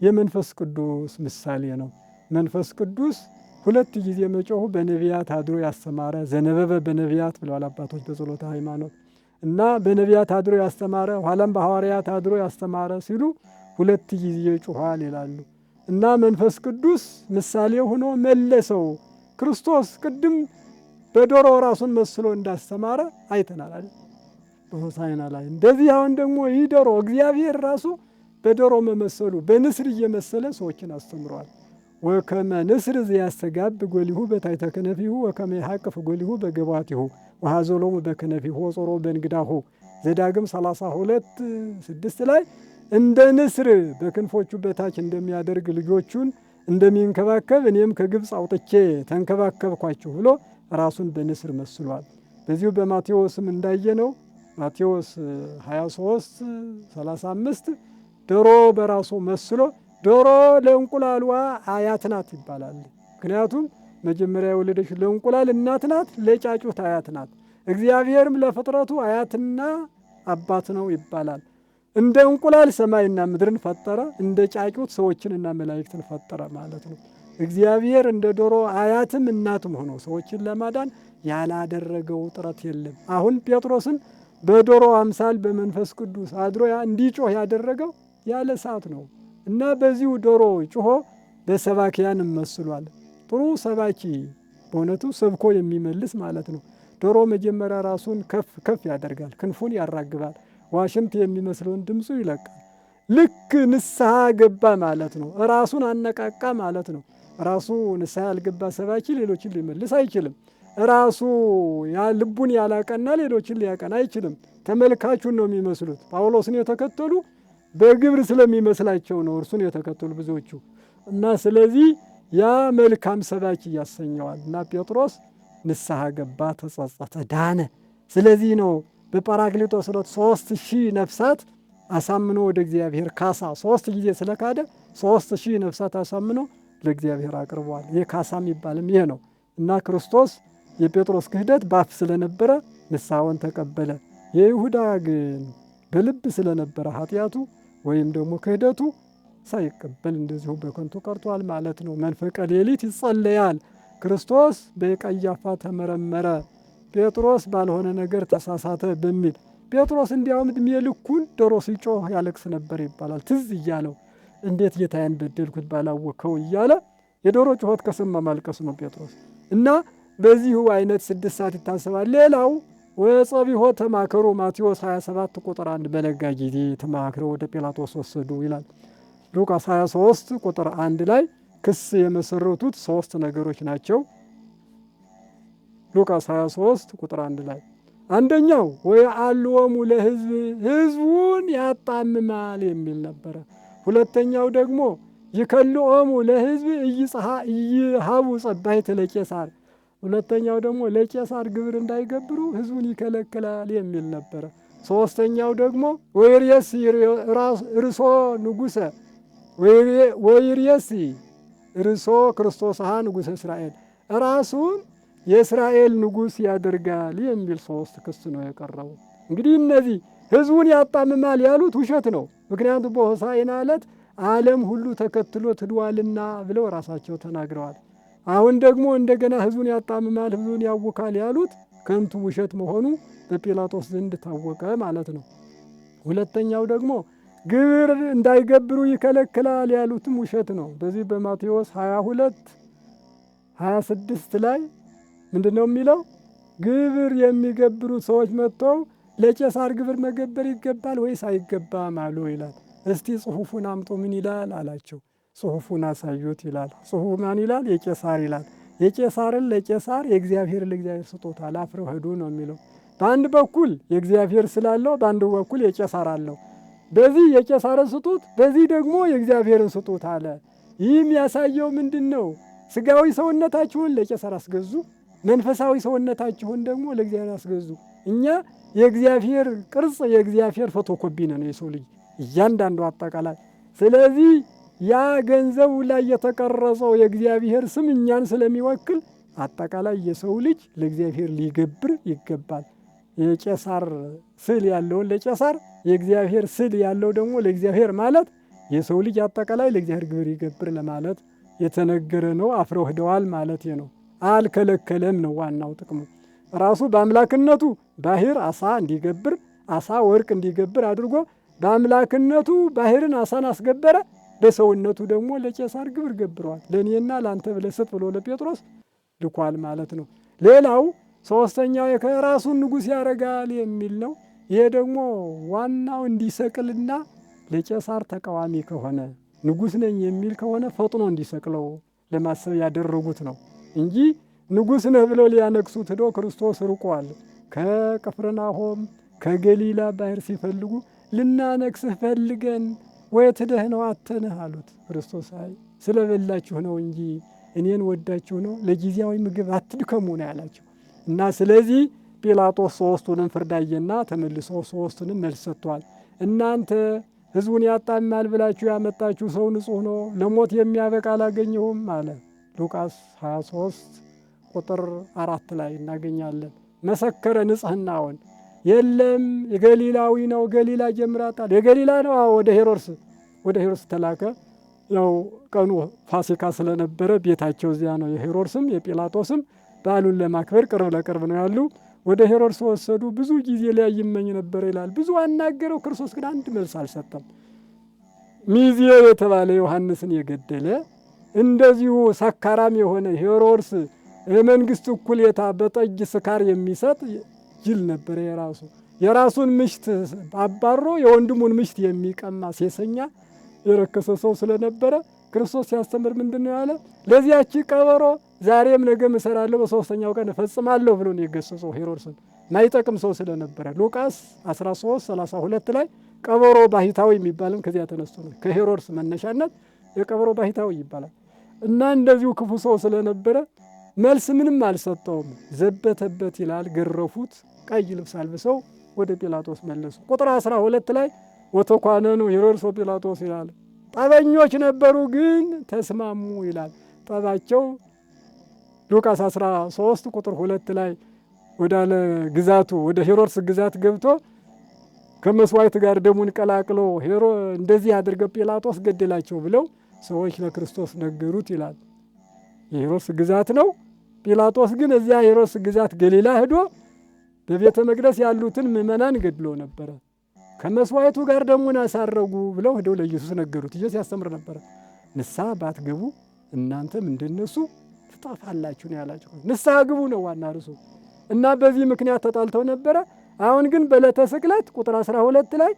የመንፈስ ቅዱስ ምሳሌ ነው። መንፈስ ቅዱስ 2 ጊዜ መጮሁ በነቢያት አድሮ ያስተማረ ዘነበበ በነቢያት ብለዋል አባቶች በጸሎተ ሃይማኖት። እና በነቢያት አድሮ ያስተማረ ኋላም በሐዋርያት አድሮ ያስተማረ ሲሉ 2 ጊዜ ጮኋል ይላሉ። እና መንፈስ ቅዱስ ምሳሌ ሆኖ መለሰው። ክርስቶስ ቅድም በዶሮ ራሱን መስሎ እንዳስተማረ አይተናል አይደል? በሆሳዕና ላይ እንደዚህ። አሁን ደግሞ ይህ ዶሮ እግዚአብሔር ራሱ በዶሮ መመሰሉ በንስር እየመሰለ ሰዎችን አስተምረዋል። ወከመ ንስር ዘያስተጋብ ጎሊሁ በታሕተ ከነፊሁ ወከመ ይሐቅፍ ጎሊሁ በገባቲሁ ወሐዘሎሙ በከነፊሁ ወጾሮ በእንግዳሁ ዘዳግም 32:6 ላይ እንደ ንስር በክንፎቹ በታች እንደሚያደርግ ልጆቹን እንደሚንከባከብ እኔም ከግብፅ አውጥቼ ተንከባከብኳችሁ ብሎ ራሱን በንስር መስሏል። በዚሁ በማቴዎስም እንዳየነው ማቴዎስ 23:35 ዶሮ በራሱ መስሎ ዶሮ ለእንቁላሏ አያት ናት ይባላል። ምክንያቱም መጀመሪያ የወለደች ለእንቁላል እናት ናት፣ ለጫጩት አያት ናት። እግዚአብሔርም ለፍጥረቱ አያትና አባት ነው ይባላል። እንደ እንቁላል ሰማይና ምድርን ፈጠረ፣ እንደ ጫጩት ሰዎችንና መላእክትን ፈጠረ ማለት ነው። እግዚአብሔር እንደ ዶሮ አያትም እናትም ሆኖ ሰዎችን ለማዳን ያላደረገው ጥረት የለም። አሁን ጴጥሮስን በዶሮ አምሳል በመንፈስ ቅዱስ አድሮ እንዲጮህ ያደረገው ያለ ሰዓት ነው እና በዚሁ ዶሮ ጮሆ በሰባኪያን መስሏል። ጥሩ ሰባኪ በእውነቱ ሰብኮ የሚመልስ ማለት ነው። ዶሮ መጀመሪያ ራሱን ከፍ ከፍ ያደርጋል፣ ክንፉን ያራግባል፣ ዋሽንት የሚመስለውን ድምፁ ይለቃል። ልክ ንስሐ ገባ ማለት ነው። ራሱን አነቃቃ ማለት ነው። ራሱ ንስሐ ያልገባ ሰባኪ ሌሎችን ሊመልስ አይችልም። ራሱ ልቡን ያላቀና ሌሎችን ሊያቀና አይችልም። ተመልካቹን ነው የሚመስሉት። ጳውሎስን የተከተሉ በግብር ስለሚመስላቸው ነው እርሱን የተከተሉ ብዙዎቹ እና ስለዚህ ያ መልካም ሰባኪ ያሰኘዋል። እና ጴጥሮስ ንስሐ ገባ፣ ተጸጸተ፣ ዳነ። ስለዚህ ነው በጰራቅሊጦስ ዕለት 3000 ነፍሳት አሳምኖ ወደ እግዚአብሔር ካሳ 3 ጊዜ ስለካደ 3000 ነፍሳት አሳምኖ ለእግዚአብሔር አቅርቧል። ይህ ካሳ የሚባልም ይሄ ነው። እና ክርስቶስ የጴጥሮስ ክህደት ባፍ ስለነበረ ንስሐውን ተቀበለ። የይሁዳ ግን በልብ ስለነበረ ኃጢአቱ ወይም ደግሞ ክህደቱ ሳይቀበል እንደዚሁ በከንቱ ቀርቷል ማለት ነው። መንፈቀ ሌሊት ይጸለያል። ክርስቶስ በቀያፋ ተመረመረ፣ ጴጥሮስ ባልሆነ ነገር ተሳሳተ በሚል ጴጥሮስ እንዲያውም ዕድሜ ልኩን ዶሮ ሲጮህ ያለቅስ ነበር ይባላል። ትዝ እያለው እንዴት ጌታዬን በደልኩት ባላወቅኸው እያለ የዶሮ ጩኸት ከሰማ ማልቀስ ነው ጴጥሮስ። እና በዚሁ አይነት 6 ሰዓት ይታሰባል። ሌላው ወጸቢሖ ተማከሩ ማቴዎስ 27 ቁጥር 1 በነጋ ጊዜ ተማክረው ወደ ጲላጦስ ወሰዱ ይላል። ሉቃስ 23 ቁጥር 1 ላይ ክስ የመሰረቱት 3 ነገሮች ናቸው። ሉቃስ 23 ቁጥር 1 ላይ አንደኛው ወየዐልዎሙ ለሕዝብ ሕዝቡን ያጣምማል የሚል ነበረ። ሁለተኛው ደግሞ ይከልኦሙ ለሕዝብ ኢይሃቡ ጸባሕተ ለቄሳር፣ ሁለተኛው ደግሞ ለቄሳር ግብር እንዳይገብሩ ሕዝቡን ይከለክላል የሚል ነበረ። ሶስተኛው ደግሞ ወይርየሲ ርእሶ ንጉሠ ወይርየሲ ርእሶ ክርስቶስሃ ንጉሠ እስራኤል፣ ራሱን የእስራኤል ንጉሥ ያደርጋል የሚል 3 ክስ ነው የቀረበው። እንግዲህ እነዚህ ሕዝቡን ያጣምማል ያሉት ውሸት ነው። ምክንያቱም በሆሳዕና ዕለት ዓለም ሁሉ ተከትሎት ሄዷልና ብለው ራሳቸው ተናግረዋል። አሁን ደግሞ እንደገና ሕዝቡን ያጣምማል፣ ሕዝቡን ያውካል ያሉት ከንቱ ውሸት መሆኑ በጲላጦስ ዘንድ ታወቀ ማለት ነው። ሁለተኛው ደግሞ ግብር እንዳይገብሩ ይከለክላል ያሉትም ውሸት ነው። በዚህ በማቴዎስ 22:26 ላይ ምንድን ነው የሚለው? ግብር የሚገብሩት ሰዎች መጥተው ለቄሳር ግብር መገበር ይገባል ወይስ አይገባም አሉ ይላል። እስቲ ጽሑፉን አምጡ ምን ይላል አላቸው። ጽሑፉን አሳዩት ይላል። ጽሑፉ ማን ይላል? የቄሳር ይላል። የቄሳርን ለቄሳር የእግዚአብሔርን ለእግዚአብሔር ስጦታ አፍረው ሄዱ ነው የሚለው። በአንድ በኩል የእግዚአብሔር ስላለው፣ በአንድ በኩል የቄሳር አለው። በዚህ የቄሳርን ስጡት፣ በዚህ ደግሞ የእግዚአብሔርን ስጡት አለ። ይህም ያሳየው ምንድን ነው? ስጋዊ ሰውነታችሁን ለቄሳር አስገዙ፣ መንፈሳዊ ሰውነታችሁን ደግሞ ለእግዚአብሔር አስገዙ። እኛ የእግዚአብሔር ቅርጽ የእግዚአብሔር ፎቶኮፒ ነን የሰው ልጅ እያንዳንዱ አጠቃላይ። ስለዚህ ያ ገንዘቡ ላይ የተቀረጸው የእግዚአብሔር ስም እኛን ስለሚወክል አጠቃላይ የሰው ልጅ ለእግዚአብሔር ሊገብር ይገባል። የቄሳር ስዕል ያለውን ለቄሳር፣ የእግዚአብሔር ስዕል ያለው ደግሞ ለእግዚአብሔር ማለት የሰው ልጅ አጠቃላይ ለእግዚአብሔር ግብር ይገብር ለማለት የተነገረ ነው። አፍረው ሄደዋል ማለት ነው። አልከለከለም ነው ዋናው ጥቅሙ። ራሱ በአምላክነቱ ባህር አሳ እንዲገብር፣ አሳ ወርቅ እንዲገብር አድርጎ በአምላክነቱ ባህርን አሳን አስገበረ። በሰውነቱ ደግሞ ለቄሳር ግብር ገብረዋል። ለእኔና ለአንተ ብለህ ስጥ ብሎ ለጴጥሮስ ልኳል ማለት ነው። ሌላው ሶስተኛው የራሱን ንጉሥ ያደርጋል የሚል ነው። ይሄ ደግሞ ዋናው እንዲሰቅልና ለቄሳር ተቃዋሚ ከሆነ ንጉሥ ነኝ የሚል ከሆነ ፈጥኖ እንዲሰቅለው ለማሰብ ያደረጉት ነው እንጂ ንጉሥ ነህ ብለው ሊያነግሱት ሄዶ ክርስቶስ ርቋል። ከቅፍርናሆም ከገሊላ ባህር ሲፈልጉ ልናነግስህ ፈልገን ወየት ሄደህ ነው አተንህ አሉት። ክርስቶስ አይ ስለበላችሁ ነው እንጂ እኔን ወዳችሁ ነው፣ ለጊዜያዊ ምግብ አትድከሙ ነው ያላቸው። እና ስለዚህ ጲላጦስ 3ቱንም ፍርድ አየና ተመልሶ 3ቱንም መልስ ሰጥቷል። እናንተ ሕዝቡን ያጣምማል ብላችሁ ያመጣችሁ ሰው ንጹሕ ነው፣ ለሞት የሚያበቃ አላገኘሁም አለ። ሉቃስ 23 ቁጥር 4 ላይ እናገኛለን። መሰከረ ንጽሕናውን። የለም የገሊላዊ ነው፣ ገሊላ ጀምራጣል። የገሊላ ነው። ወደ ሄሮድስ ተላከ። ያው ቀኑ ፋሲካ ስለነበረ ቤታቸው እዚያ ነው። የሄሮድስም የጲላጦስም በዓሉን ለማክበር ቅርብ ለቅርብ ነው ያሉ። ወደ ሄሮድስ ወሰዱ። ብዙ ጊዜ ላይ ይመኝ ነበር ይላል። ብዙ አናገረው። ክርስቶስ ግን አንድ መልስ አልሰጠም። ሚዜ የተባለ ዮሐንስን የገደለ እንደዚሁ ሰካራም የሆነ ሄሮድስ የመንግስት እኩሌታ በጠጅ ስካር የሚሰጥ ጅል ነበረ። የራሱን ምሽት አባሮ የወንድሙን ምሽት የሚቀማ ሴሰኛ የረከሰ ሰው ስለነበረ ክርስቶስ ሲያስተምር ምንድን ነው ያለ? ለዚያች ቀበሮ ዛሬም ነገም እሰራለሁ በሶስተኛው ቀን እፈጽማለሁ ብሎ ነው የገሰጸው ሄሮድስን። ማይጠቅም ሰው ስለነበረ ሉቃስ 13:32 ላይ ቀበሮ ባሕታዊ የሚባልም ከዚያ ተነስቶ ነው። ከሄሮድስ መነሻነት የቀበሮ ባሕታዊ ይባላል። እና እንደዚሁ ክፉ ሰው ስለነበረ መልስ ምንም አልሰጠውም። ዘበተበት ይላል። ገረፉት። ቀይ ልብስ አልብሰው ወደ ጲላጦስ መለሱ። ቁጥር 12 ላይ ወተኳነኑ ሄሮድስ ወጲላጦስ ይላል። ጠበኞች ነበሩ ግን ተስማሙ ይላል። ጠባቸው ሉቃስ 13 ቁጥር 2 ላይ ወዳለ ግዛቱ ወደ ሄሮድስ ግዛት ገብቶ ከመስዋዕት ጋር ደሙን ቀላቅሎ እንደዚህ አድርገው ጲላጦስ ገደላቸው ብለው ሰዎች ለክርስቶስ ነገሩት ይላል። የሄሮድስ ግዛት ነው። ጲላጦስ ግን እዚያ ሄሮድስ ግዛት ገሊላ ሄዶ በቤተ መቅደስ ያሉትን ምእመናን ገድሎ ነበረ። ከመስዋዕቱ ጋር ደሙን አሳረጉ ብለው ሄደው ለኢየሱስ ነገሩት። ኢየሱስ ያስተምር ነበረ። ንስሐ ባትገቡ እናንተም እንደነሱ ትጠፋላችሁ ነው ያላቸው። ንስሐ ግቡ ነው ዋና ርዕሱ እና በዚህ ምክንያት ተጣልተው ነበረ። አሁን ግን በዕለተ ስቅለት ቁጥር 12 ላይ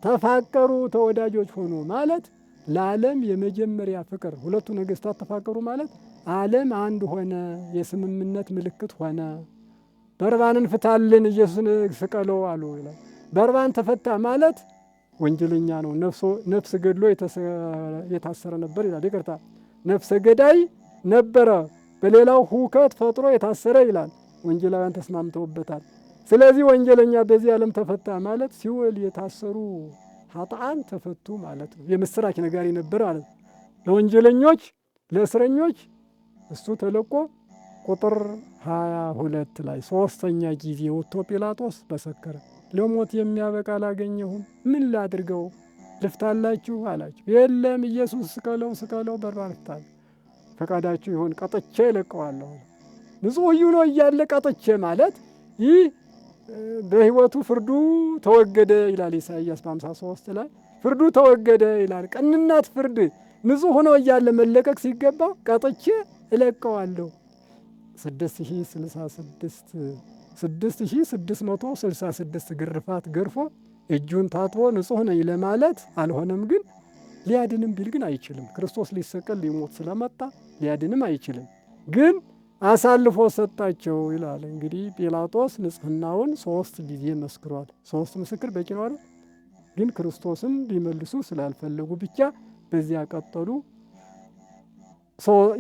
ተፋቀሩ ተወዳጆች ሆኑ ማለት ለዓለም የመጀመሪያ ፍቅር። ሁለቱ ነገሥታት ተፋቀሩ ማለት ዓለም አንድ ሆነ፣ የስምምነት ምልክት ሆነ። በርባንን ፍታልን ኢየሱስን ስቀለው አሉ ይላል። በርባን ተፈታ ማለት ወንጀለኛ ነው፣ ነፍስ ገድሎ የታሰረ ነበር ይላል። ይቅርታ ነፍሰ ገዳይ ነበረ፣ በሌላው ሁከት ፈጥሮ የታሰረ ይላል። ወንጀላውያን ተስማምተውበታል። ስለዚህ ወንጀለኛ በዚህ ዓለም ተፈታ ማለት ሲኦል የታሰሩ ኃጥአን ተፈቱ ማለት ነው። የምስራች ነጋሪ ነበር ማለት ነው። ለወንጀለኞች ለእስረኞች እሱ ተለቆ ቁጥር 22 ላይ ሶስተኛ ጊዜ ወጥቶ ጲላጦስ በሰከረ ለሞት የሚያበቃ አላገኘሁም፣ ምን ላድርገው ልፍታላችሁ አላቸው። የለም ኢየሱስ ስቀለው በርባን ፍታል፣ ፈቃዳችሁ ይሁን ቀጥቼ እለቀዋለሁ። ንጹሕ ሆኖ እያለ ቀጥቼ ማለት ይህ በሕይወቱ ፍርዱ ተወገደ ይላል ኢሳይያስ በ53 ላይ ፍርዱ ተወገደ ይላል። ቀንናት ፍርድ ንጹሕ ሆኖ እያለ መለቀቅ ሲገባ ቀጥቼ እለቀዋለሁ። 6666 ግርፋት ገርፎ እጁን ታጥቦ ንጹሕ ነኝ ለማለት አልሆነም። ግን ሊያድንም ቢል ግን አይችልም። ክርስቶስ ሊሰቀል ሊሞት ስለመጣ ሊያድንም አይችልም። ግን አሳልፎ ሰጣቸው ይላል። እንግዲህ ጲላጦስ ንጽሕናውን 3 ጊዜ መስክሯል። 3 ምስክር በቂ ነው አይደል? ግን ክርስቶስን ሊመልሱ ስላልፈለጉ ብቻ በዚያ ቀጠሉ።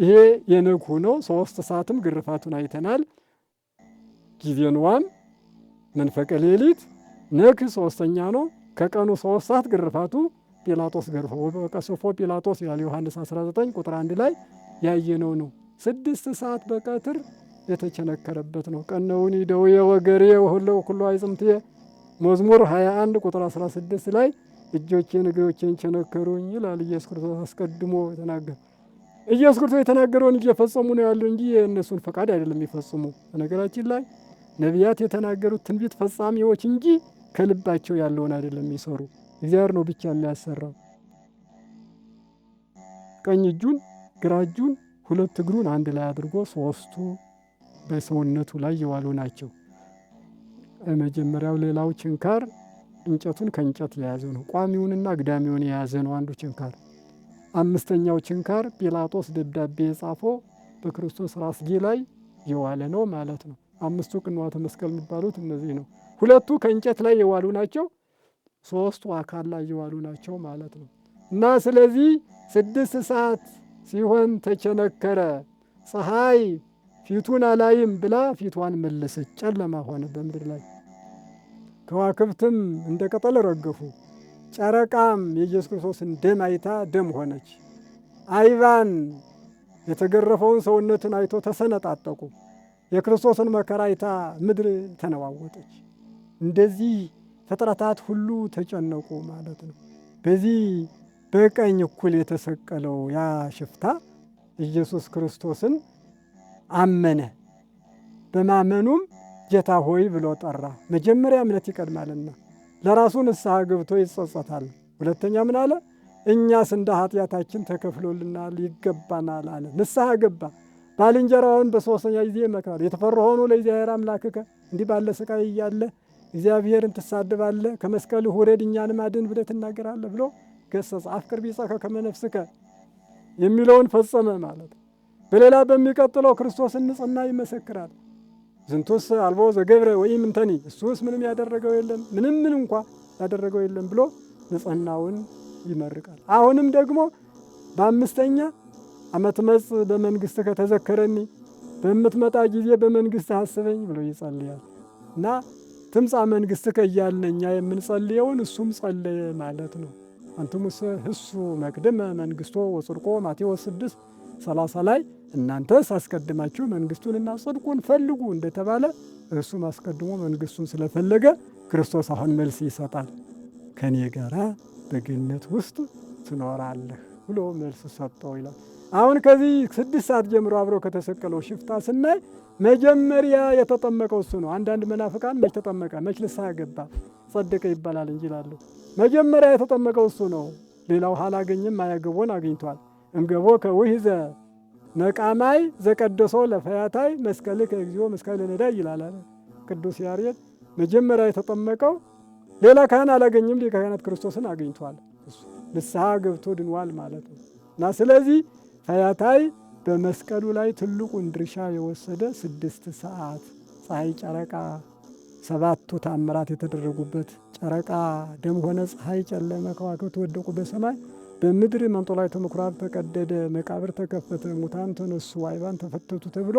ይሄ የነግሁ ነው። 3 ሰዓትም ግርፋቱን አይተናል። ጊዜ ንዋም መንፈቀ ሌሊት ነግህ 3ኛ ነው። ከቀኑ 3 ሰዓት ግርፋቱ ጲላጦስ ገርፎ በቀሰፎ ጲላጦስ ይላል ዮሐንስ 19 ቁጥር 1 ላይ ያየነው ነው። 6 ሰዓት በቀትር የተቸነከረበት ነው። ቀነውን ደዌ ወገሬ ወሁለው ሁሉ አይጽምትየ መዝሙር 21 ቁጥር 16 ላይ እጆቼን እግሮቼን ቸነከሩኝ ይላል ኢየሱስ ክርስቶስ አስቀድሞ የተናገረ። ኢየሱስ ክርስቶስ የተናገረውን እየፈጸሙ ነው ያሉ እንጂ የእነሱን ፈቃድ አይደለም የሚፈጽሙ። በነገራችን ላይ ነቢያት የተናገሩት ትንቢት ፈጻሚዎች እንጂ ከልባቸው ያለውን አይደለም የሚሰሩ። እግዚአብሔር ነው ብቻ የሚያሰራው። ቀኝ እጁን ግራ እጁን 2 እግሩን አንድ ላይ አድርጎ 3ቱ በሰውነቱ ላይ የዋሉ ናቸው። መጀመሪያው ሌላው ችንካር እንጨቱን ከእንጨት የያዘ ነው። ቋሚውንና አግዳሚውን የያዘ ነው አንዱ ችንካር። 5ኛው ችንካር ጲላጦስ ደብዳቤ የጻፈው በክርስቶስ ራስጌ ላይ የዋለ ነው ማለት ነው። 5ቱ ቅንዋተ መስቀል የሚባሉት እነዚህ ነው። 2ቱ ከእንጨት ላይ የዋሉ ናቸው፣ 3ቱ አካል ላይ የዋሉ ናቸው ማለት ነው። እና ስለዚህ 6 ሰዓት ሲሆን ተቸነከረ። ፀሐይ ፊቱን አላይም ብላ ፊቷን መለሰች፣ ጨለማ ሆነ በምድር ላይ። ከዋክብትም እንደ ቅጠል ረገፉ። ጨረቃም የኢየሱስ ክርስቶስን ደም አይታ ደም ሆነች። አይባን የተገረፈውን ሰውነትን አይቶ ተሰነጣጠቁ። የክርስቶስን መከራ አይታ ምድር ተነዋወጠች። እንደዚህ ፍጥረታት ሁሉ ተጨነቁ ማለት ነው። በዚህ በቀኝ እኩል የተሰቀለው ያ ሽፍታ ኢየሱስ ክርስቶስን አመነ። በማመኑም ጌታ ሆይ ብሎ ጠራ። መጀመሪያ እምነት ይቀድማልና ለራሱ ንስሐ ገብቶ ይጸጸታል። ሁለተኛ ምን አለ? እኛስ እንደ ኃጢአታችን ተከፍሎልናል ይገባናል አለ። ንስሐ ገባ። ባልንጀራውን በ3ኛ ጊዜ መክራል። የተፈራሆኑ ለእግዚአብሔር አምላክከ፣ እንዲህ ባለ ስቃይ እያለ እግዚአብሔርን ትሳድባለህ፣ ከመስቀልህ ውረድ እኛንም አድን ብለህ ትናገራለህ ብሎ ገሰጸ። አፍቅር ቢጸከ ከመ ነፍስከ የሚለውን ፈጸመ ማለት። በሌላ በሚቀጥለው ክርስቶስን ንጽሕና ይመሰክራል። ዝንቱስ አልቦ ዘገብረ ወይም እንተኒ፣ እሱስ ምንም ያደረገው የለም ምንም እንኳ ያደረገው የለም ብሎ ንጽሕናውን ይመርቃል። አሁንም ደግሞ በ5ኛ ዓመተ መጽእ በመንግሥትከ ተዘከረኒ፣ በምትመጣ ጊዜ በመንግሥትህ አስበኝ ብሎ ይጸልያል። እና ትምጻ መንግሥትከ እያልን እኛ የምንጸልየውን እሱም ጸለየ ማለት ነው። አንትሙሰ ህሱ መቅድመ መንግሥቶ ወጽድቆ ማቴዎስ 6:30 ላይ እናንተስ አስቀድማችሁ መንግሥቱንና ጽድቁን ፈልጉ እንደተባለ እሱም አስቀድሞ መንግሥቱን ስለፈለገ ክርስቶስ አሁን መልስ ይሰጣል። ከኔ ጋራ በገነት ውስጥ ትኖራለህ ብሎ መልስ ሰጠው ይላል። አሁን ከዚህ 6 ሰዓት ጀምሮ አብሮ ከተሰቀለው ሽፍታ ስናይ መጀመሪያ የተጠመቀው እሱ ነው። አንዳንድ መናፍቃን መች ተጠመቀ መች ንስሐ ገባ ጸደቀ ይባላል እንጂ ይላሉ። መጀመሪያ የተጠመቀው እሱ ነው። ሌላው አላገኘም፣ አያገቦን አግኝቷል። እምገቦ ከውሂዘ ነቃማይ ዘቀደሶ ለፈያታይ መስቀልከ እግዚኦ መስቀለ ነዳይ ይላል ቅዱስ ያሬድ። መጀመሪያ የተጠመቀው ሌላ ካህን አላገኝም፣ ሊቀ ካህናት ክርስቶስን አግኝቷል። ንስሐ ገብቶ ድንዋል ማለት ነው። እና ስለዚህ ፈያታይ በመስቀሉ ላይ ትልቁን ድርሻ የወሰደ 6 ሰዓት ፀሐይ፣ ጨረቃ 7ቱ ታምራት የተደረጉበት ጨረቃ ደም ሆነ፣ ፀሐይ ጨለመ፣ ከዋክብት ወደቁ በሰማይ፣ በምድር መንጦላዕተ ምኵራብ ተቀደደ፣ መቃብር ተከፈተ፣ ሙታን ተነሱ፣ አይባን ተፈተቱ ተብሎ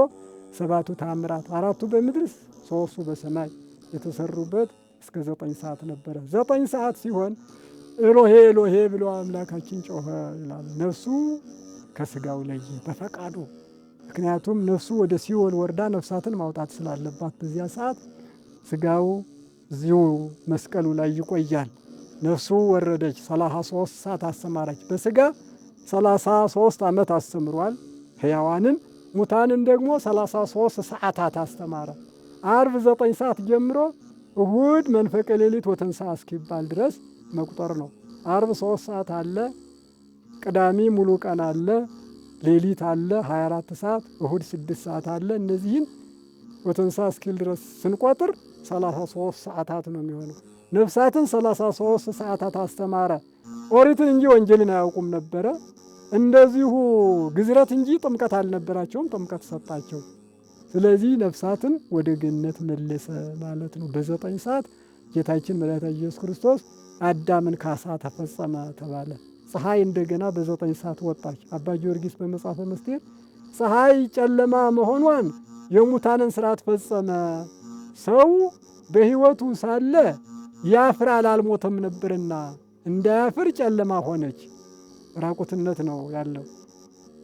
7ቱ ታምራት 4ቱ በምድር 3ቱ በሰማይ የተሰሩበት እስከ 9 ሰዓት ነበረ። 9 ሰዓት ሲሆን ኤሎሄ ኤሎሄ ብሎ አምላካችን ጮኸ ይላል። ነፍሱ ከስጋው ለየ በፈቃዱ። ምክንያቱም ነፍሱ ወደ ሲኦል ወርዳ ነፍሳትን ማውጣት ስላለባት በዚያ ሰዓት ስጋው እዚሁ መስቀሉ ላይ ይቆያል። ነፍሱ ወረደች፣ 33 ሰዓት አስተማረች። በስጋ 33 ዓመት አስተምሯል ሕያዋንን። ሙታንን ደግሞ 33 ሰዓታት አስተማረ። አርብ 9 ሰዓት ጀምሮ እሁድ መንፈቀ ሌሊት ወተንሥአ እስኪባል ድረስ መቁጠር ነው። አርብ 3 ሰዓት አለ፣ ቅዳሜ ሙሉ ቀን አለ፣ ሌሊት አለ 24 ሰዓት፣ እሁድ 6 ሰዓት አለ። እነዚህን ወተንሥአ እስኪል ድረስ ስንቆጥር 33 ሰዓታት ነው የሚሆነው። ነፍሳትን 33 ሰዓታት አስተማረ። ኦሪትን እንጂ ወንጌልን አያውቁም ነበረ። እንደዚሁ ግዝረት እንጂ ጥምቀት አልነበራቸውም፣ ጥምቀት ሰጣቸው። ስለዚህ ነፍሳትን ወደ ገነት መለሰ ማለት ነው። በ9 ሰዓት ጌታችን መድኃኒታችን ኢየሱስ ክርስቶስ አዳምን ካሳ ተፈጸመ ተባለ። ፀሐይ እንደገና በ9 ሰዓት ወጣች። አባ ጊዮርጊስ በመጽሐፈ ምስጢር ፀሐይ ጨለማ መሆኗን የሙታንን ስርዓት ፈጸመ። ሰው በሕይወቱ ሳለ ያፍራል አልሞተም ነበርና እንዳያፍር ጨለማ ሆነች። ራቁትነት ነው ያለው።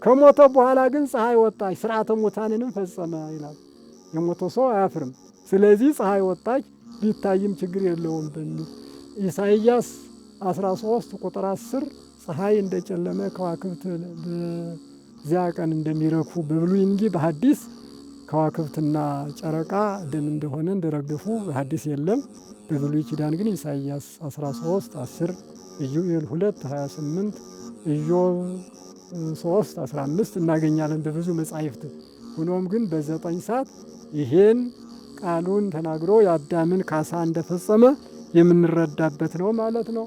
ከሞተ በኋላ ግን ፀሐይ ወጣች፣ ስርዓተ ሙታንንም ፈጸመ ይላል። የሞተ ሰው አያፍርም። ስለዚህ ፀሐይ ወጣች፣ ቢታይም ችግር የለውም በሚል ኢሳይያስ 13 ቁጥር 10 ፀሐይ እንደጨለመ ከዋክብት በዚያ ቀን እንደሚረግፉ በብሉይ እንጂ በሐዲስ ከዋክብትና ጨረቃ ደም እንደሆነ እንደረገፉ በሐዲስ የለም። በብሉይ ኪዳን ግን ኢሳይያስ 13 10 ኢዮኤል 2 28 ኢዮብ 3 15 እናገኛለን በብዙ መጻሕፍት። ሆኖም ግን በ9 ሰዓት ይሄን ቃሉን ተናግሮ የአዳምን ካሳ እንደፈጸመ የምንረዳበት ነው ማለት ነው።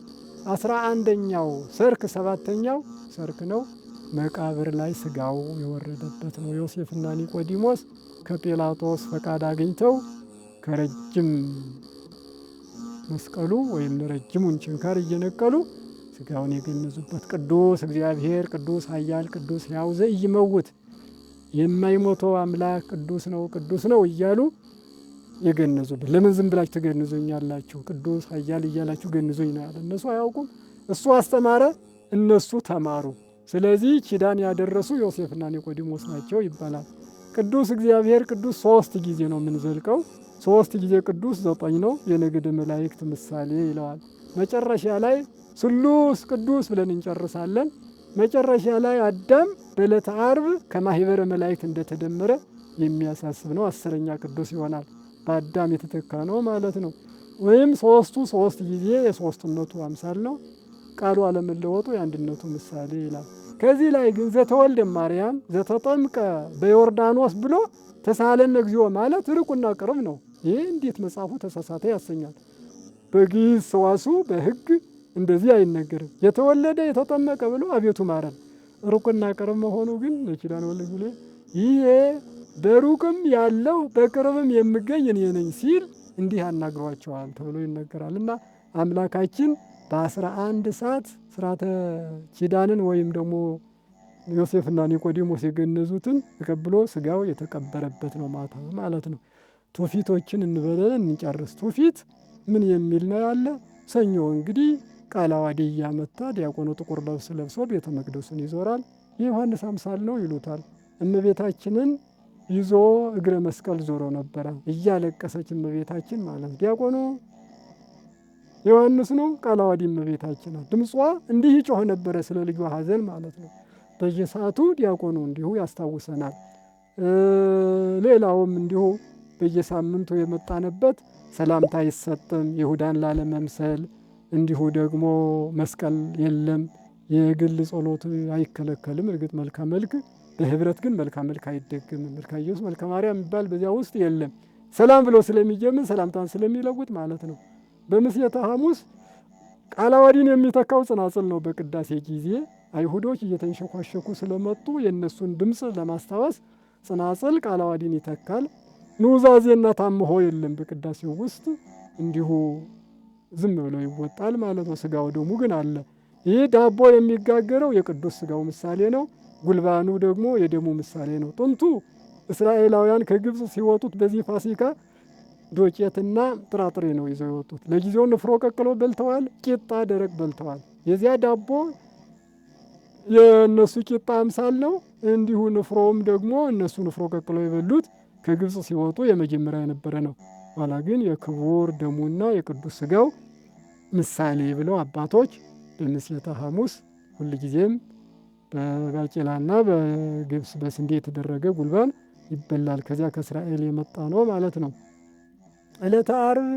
11ኛው ሰርክ 7ኛው ሰርክ ነው። መቃብር ላይ ስጋው የወረደበት ነው። ዮሴፍና ኒቆዲሞስ ከጲላጦስ ፈቃድ አግኝተው ከረጅም መስቀሉ ወይም ረጅሙን ችንካር እየነቀሉ ስጋውን የገነዙበት ቅዱስ እግዚአብሔር ቅዱስ ኃያል ቅዱስ ሕያው ዘኢይመውት የማይሞተው አምላክ ቅዱስ ነው እያሉ የገነዙበት። ለምን ዝም ብላችሁ ትገንዙኛላችሁ? ቅዱስ ኃያል እያላችሁ ገንዙኝ ነው ያለ። እነሱ አያውቁም፣ እሱ አስተማረ፣ እነሱ ተማሩ። ስለዚህ ኪዳን ያደረሱ ዮሴፍና ኒቆዲሞስ ናቸው ይባላል። ቅዱስ እግዚአብሔር ቅዱስ 3 ጊዜ ነው የምንዘልቀው። 3 ጊዜ ቅዱስ 9 ነው። የነገደ መላእክት ምሳሌ ይለዋል። መጨረሻ ላይ ስሉስ ቅዱስ ብለን እንጨርሳለን። መጨረሻ ላይ አዳም በዕለተ ዓርብ ከማህበረ መላእክት እንደተደመረ የሚያሳስብ ነው። 10ኛ ቅዱስ ይሆናል። በአዳም የተተካ ነው ማለት ነው። ወይም 3 ጊዜ የሦስትነቱ አምሳል ነው። ቃሉ አለመለወጡ የአንድነቱ ምሳሌ ይላል። ከዚህ ላይ ግን ዘተወልደ ማርያም ዘተጠምቀ በዮርዳኖስ ብሎ ተሳሃለነ እግዚኦ ማለት ርቁና ቅርብ ነው። ይህ እንዴት መጽሐፉ ተሳሳተ ያሰኛል። በግዕዝ ሰዋስው በሕግ እንደዚህ አይነገርም። የተወለደ የተጠመቀ ብሎ አቤቱ ማረን። ሩቅና ቅርብ መሆኑ ግን ለኪዳነ ወልድ ብሎ ይሄ በሩቅም ያለው በቅርብም የምገኝ እኔ ነኝ ሲል እንዲህ አናግሯቸዋል ተብሎ ይነገራል። እና አምላካችን በ11 ሰዓት ስርዓተ ኪዳንን ወይም ደግሞ ዮሴፍና ኒቆዲሞስ የገነዙትን ተቀብሎ ስጋው የተቀበረበት ነው ማታ ማለት ነው። ትውፊቶችን እንበለን እንጨርስ። ትውፊት ምን የሚል ነው ያለ? ሰኞ እንግዲህ ቃለ ዓዋዲ እያመታ ዲያቆኑ ጥቁር ልብስ ለብሶ ቤተ መቅደሱን ይዞራል። የዮሐንስ አምሳል ነው ይሉታል። እመቤታችንን ይዞ እግረ መስቀል ዞሮ ነበረ፣ እያለቀሰች እመቤታችን ማለት ዲያቆኑ ዮሐንስ ነው። ቃለ ዓዋዲ እመቤታችን ናት። ድምጿ እንዲህ ይጮህ ነበረ ስለ ልጇ ሐዘን ማለት ነው። በየሰዓቱ ዲያቆኑ እንዲሁ ያስታውሰናል። ሌላውም እንዲሁ በየሳምንቱ የመጣንበት ሰላምታ አይሰጥም ይሁዳን ላለመምሰል፣ እንዲሁ ደግሞ መስቀል የለም፣ የግል ጸሎት አይከለከልም። እርግጥ መልካ መልክ በህብረት ግን መልካ መልክ አይደግምም። መልካ ኢየሱስ መልካ ማርያም የሚባል በዚያ ውስጥ የለም። ሰላም ብሎ ስለሚጀምር ሰላምታን ስለሚለውጥ ማለት ነው። በምስየተ ሐሙስ ቃለ ዓዋዲን የሚተካው ጽናጽል ነው። በቅዳሴ ጊዜ አይሁዶች እየተንሸኳሸኩ ስለመጡ የእነሱን ድምፅ ለማስታወስ ጽናጽል ቃለ ዓዋዲን ይተካል። ኑዛዜና ታምሆ የለም በቅዳሴው ውስጥ እንዲሁ ዝም ብሎ ይወጣል ማለት ነው። ስጋው ደሙ ግን አለ። ይህ ዳቦ የሚጋገረው የቅዱስ ስጋው ምሳሌ ነው። ጉልባኑ ደግሞ የደሙ ምሳሌ ነው። ጥንቱ እስራኤላውያን ከግብፅ ሲወጡት በዚህ ፋሲካ ዶቄትና ጥራጥሬ ነው ይዘው የወጡት። ለጊዜው ንፍሮ ቀቅሎ በልተዋል፣ ቂጣ ደረቅ በልተዋል። የዚያ ዳቦ የእነሱ ቂጣ አምሳል ነው። እንዲሁ ንፍሮውም ደግሞ እነሱ ንፍሮ ቀቅሎ የበሉት ከግብፅ ሲወጡ የመጀመሪያ የነበረ ነው። ኋላ ግን የክቡር ደሙና የቅዱስ ስጋው ምሳሌ ብለው አባቶች በምስየተ ሐሙስ ሁልጊዜም በባቄላና በገብስ በስንዴ የተደረገ ጉልባን ይበላል። ከዚያ ከእስራኤል የመጣ ነው ማለት ነው። ዕለተ ዓርብ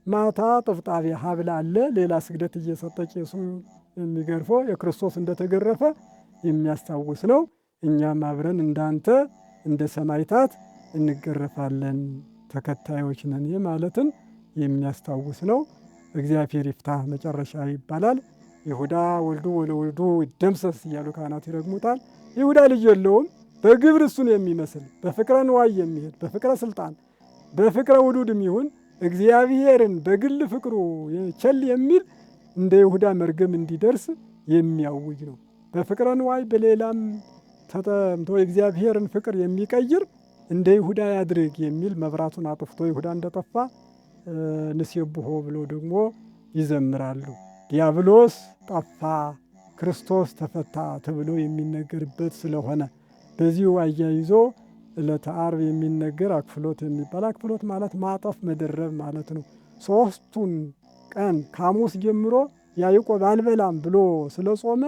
ማታ ጥፍጣቤ ሀብል አለ። ሌላ ስግደት እየሰጠ ቄሱ የሚገርፈው የክርስቶስ እንደተገረፈ የሚያስታውስ ነው። እኛም አብረን እንዳንተ እንደ ሰማዕታት እንገረፋለን ተከታዮች ነን ማለትን የሚያስታውስ ነው። እግዚአብሔር ይፍታህ መጨረሻ ይባላል። ይሁዳ ወልዱ ወለወልዱ ይደምሰስ እያሉ ካህናት ይረግሙታል። ይሁዳ ልጅ የለውም። በግብር እሱን የሚመስል በፍቅረ ንዋይ የሚሄድ በፍቅረ ስልጣን በፍቅረ ውዱድም ይሁን እግዚአብሔርን በግል ፍቅሩ ቸል የሚል እንደ ይሁዳ መርገም እንዲደርስ የሚያውጅ ነው። በፍቅረ ንዋይ በሌላም ተጠምቶ የእግዚአብሔርን ፍቅር የሚቀይር እንደ ይሁዳ ያድርግ የሚል መብራቱን አጥፍቶ ይሁዳ እንደጠፋ ንሴብሖ ብሎ ደግሞ ይዘምራሉ። ዲያብሎስ ጠፋ ክርስቶስ ተፈታ ተብሎ የሚነገርበት ስለሆነ በዚሁ አያይዞ ዕለተ ዓርብ የሚነገር አክፍሎት የሚባል አክፍሎት ማለት ማጠፍ መደረብ ማለት ነው። ሶስቱን ቀን ከሐሙስ ጀምሮ ያዕቆብ አልበላም ብሎ ስለ ጾመ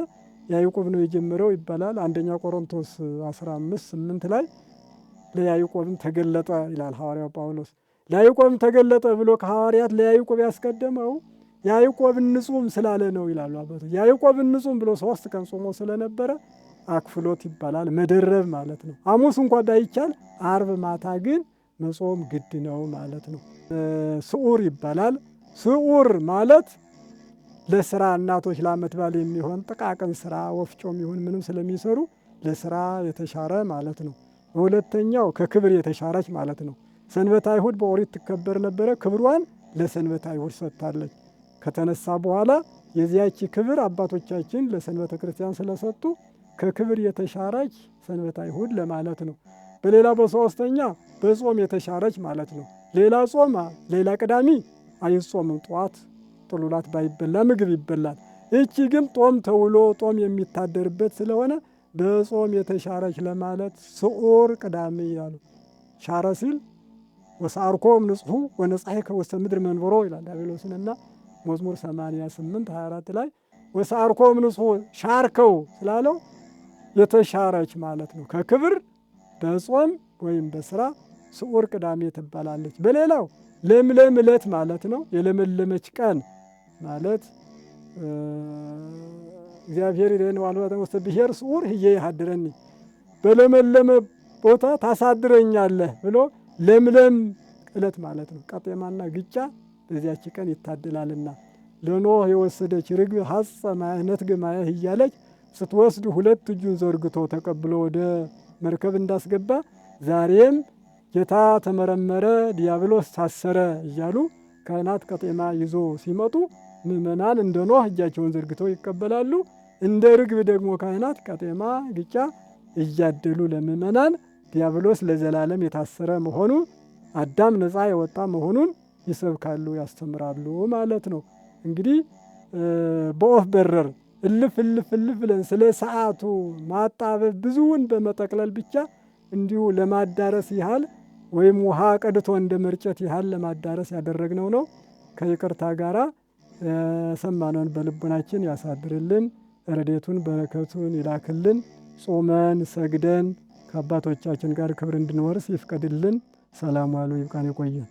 ያዕቆብ ነው የጀመረው ይባላል። አንደኛ ቆሮንቶስ 15:8 ላይ ለያዕቆብም ተገለጠ ይላል ሐዋርያው ጳውሎስ። ለያዕቆብም ተገለጠ ብሎ ከሐዋርያት ለያዕቆብ ያስቀደመው ያዕቆብን ንጹም ስላለ ነው ይላሉ አባቶች። ያዕቆብን ንጹም ብሎ 3 ቀን ጾሞ ስለነበረ አክፍሎት ይባላል። መደረብ ማለት ነው። ሐሙስ እንኳ ባይቻል ዓርብ ማታ ግን መጾም ግድ ነው ማለት ነው። ስዑር ይባላል። ስዑር ማለት ለስራ እናቶች ለዓመት በዓል የሚሆን ጥቃቅን ስራ ወፍጮም ይሁን ምንም ስለሚሰሩ ለስራ የተሻረ ማለት ነው። በሁለተኛው ከክብር የተሻረች ማለት ነው። ሰንበተ አይሁድ በኦሪት ትከበር ነበረ። ክብሯን ለሰንበተ አይሁድ ሰጥታለች። ከተነሳ በኋላ የዚያች ክብር አባቶቻችን ለሰንበተ ክርስቲያን ስለሰጡ ከክብር የተሻረች ሰንበተ አይሁድ ለማለት ነው። በሌላ በሶስተኛ በጾም የተሻረች ማለት ነው። ሌላ ጾም ሌላ ቅዳሜ አይጾምም። ጠዋት ጥሉላት ባይበላ ምግብ ይበላል። እቺ ግን ጦም ተውሎ ጦም የሚታደርበት ስለሆነ በጾም የተሻረች ለማለት ስዑር ቅዳሜ ይላሉ። ሻረ ሲል ወሰዓርኮም ንጹሑ ወነጻሕከ ውስተ ምድር መንበሮ ይላል ዲያብሎስንና መዝሙር 88:24 ላይ ወሰዓርኮም ንጹሑ ሻርከው ስላለው የተሻረች ማለት ነው። ከክብር በጾም ወይም በስራ ስዑር ቅዳሜ ትባላለች። በሌላው ለምለም ዕለት ማለት ነው። የለመለመች ቀን ማለት እግዚአብሔር ይሬነው አልባተ ውስተ ብሔር ስዑር ህየ ይሃድረኒ በለመለመ ቦታ ታሳድረኛለህ ብሎ ለምለም ዕለት ማለት ነው። ቀጤማና ግጫ በዚያች ቀን ይታደላልና ለኖህ የወሰደች ርግብ ሐጸ ማየነት ግማየህ እያለች ስትወስድ 2 እጁን ዘርግቶ ተቀብሎ ወደ መርከብ እንዳስገባ ዛሬም ጌታ ተመረመረ ዲያብሎስ ታሰረ እያሉ ካህናት ቀጤማ ይዞ ሲመጡ ምእመናን እንደ ኖህ እጃቸውን ዘርግተው ይቀበላሉ። እንደ ርግብ ደግሞ ካህናት ቀጤማ ግጫ እያደሉ ለምእመናን ዲያብሎስ ለዘላለም የታሰረ መሆኑን አዳም ነፃ የወጣ መሆኑን ይሰብካሉ፣ ያስተምራሉ ማለት ነው። እንግዲህ በወፍ በረር እልፍ እልፍ እልፍ ብለን ስለ ሰዓቱ ማጣበብ ብዙውን በመጠቅለል ብቻ እንዲሁ ለማዳረስ ያህል ወይም ውሃ ቀድቶ እንደ መርጨት ያህል ለማዳረስ ያደረግነው ነው። ከይቅርታ ጋራ የሰማነውን በልቡናችን ያሳድርልን። ረድኤቱን በረከቱን ይላክልን። ጾመን ሰግደን ከአባቶቻችን ጋር ክብር እንድንወርስ ይፍቀድልን። ሰላም ዋሉ። ይብቃን። ይቆየን።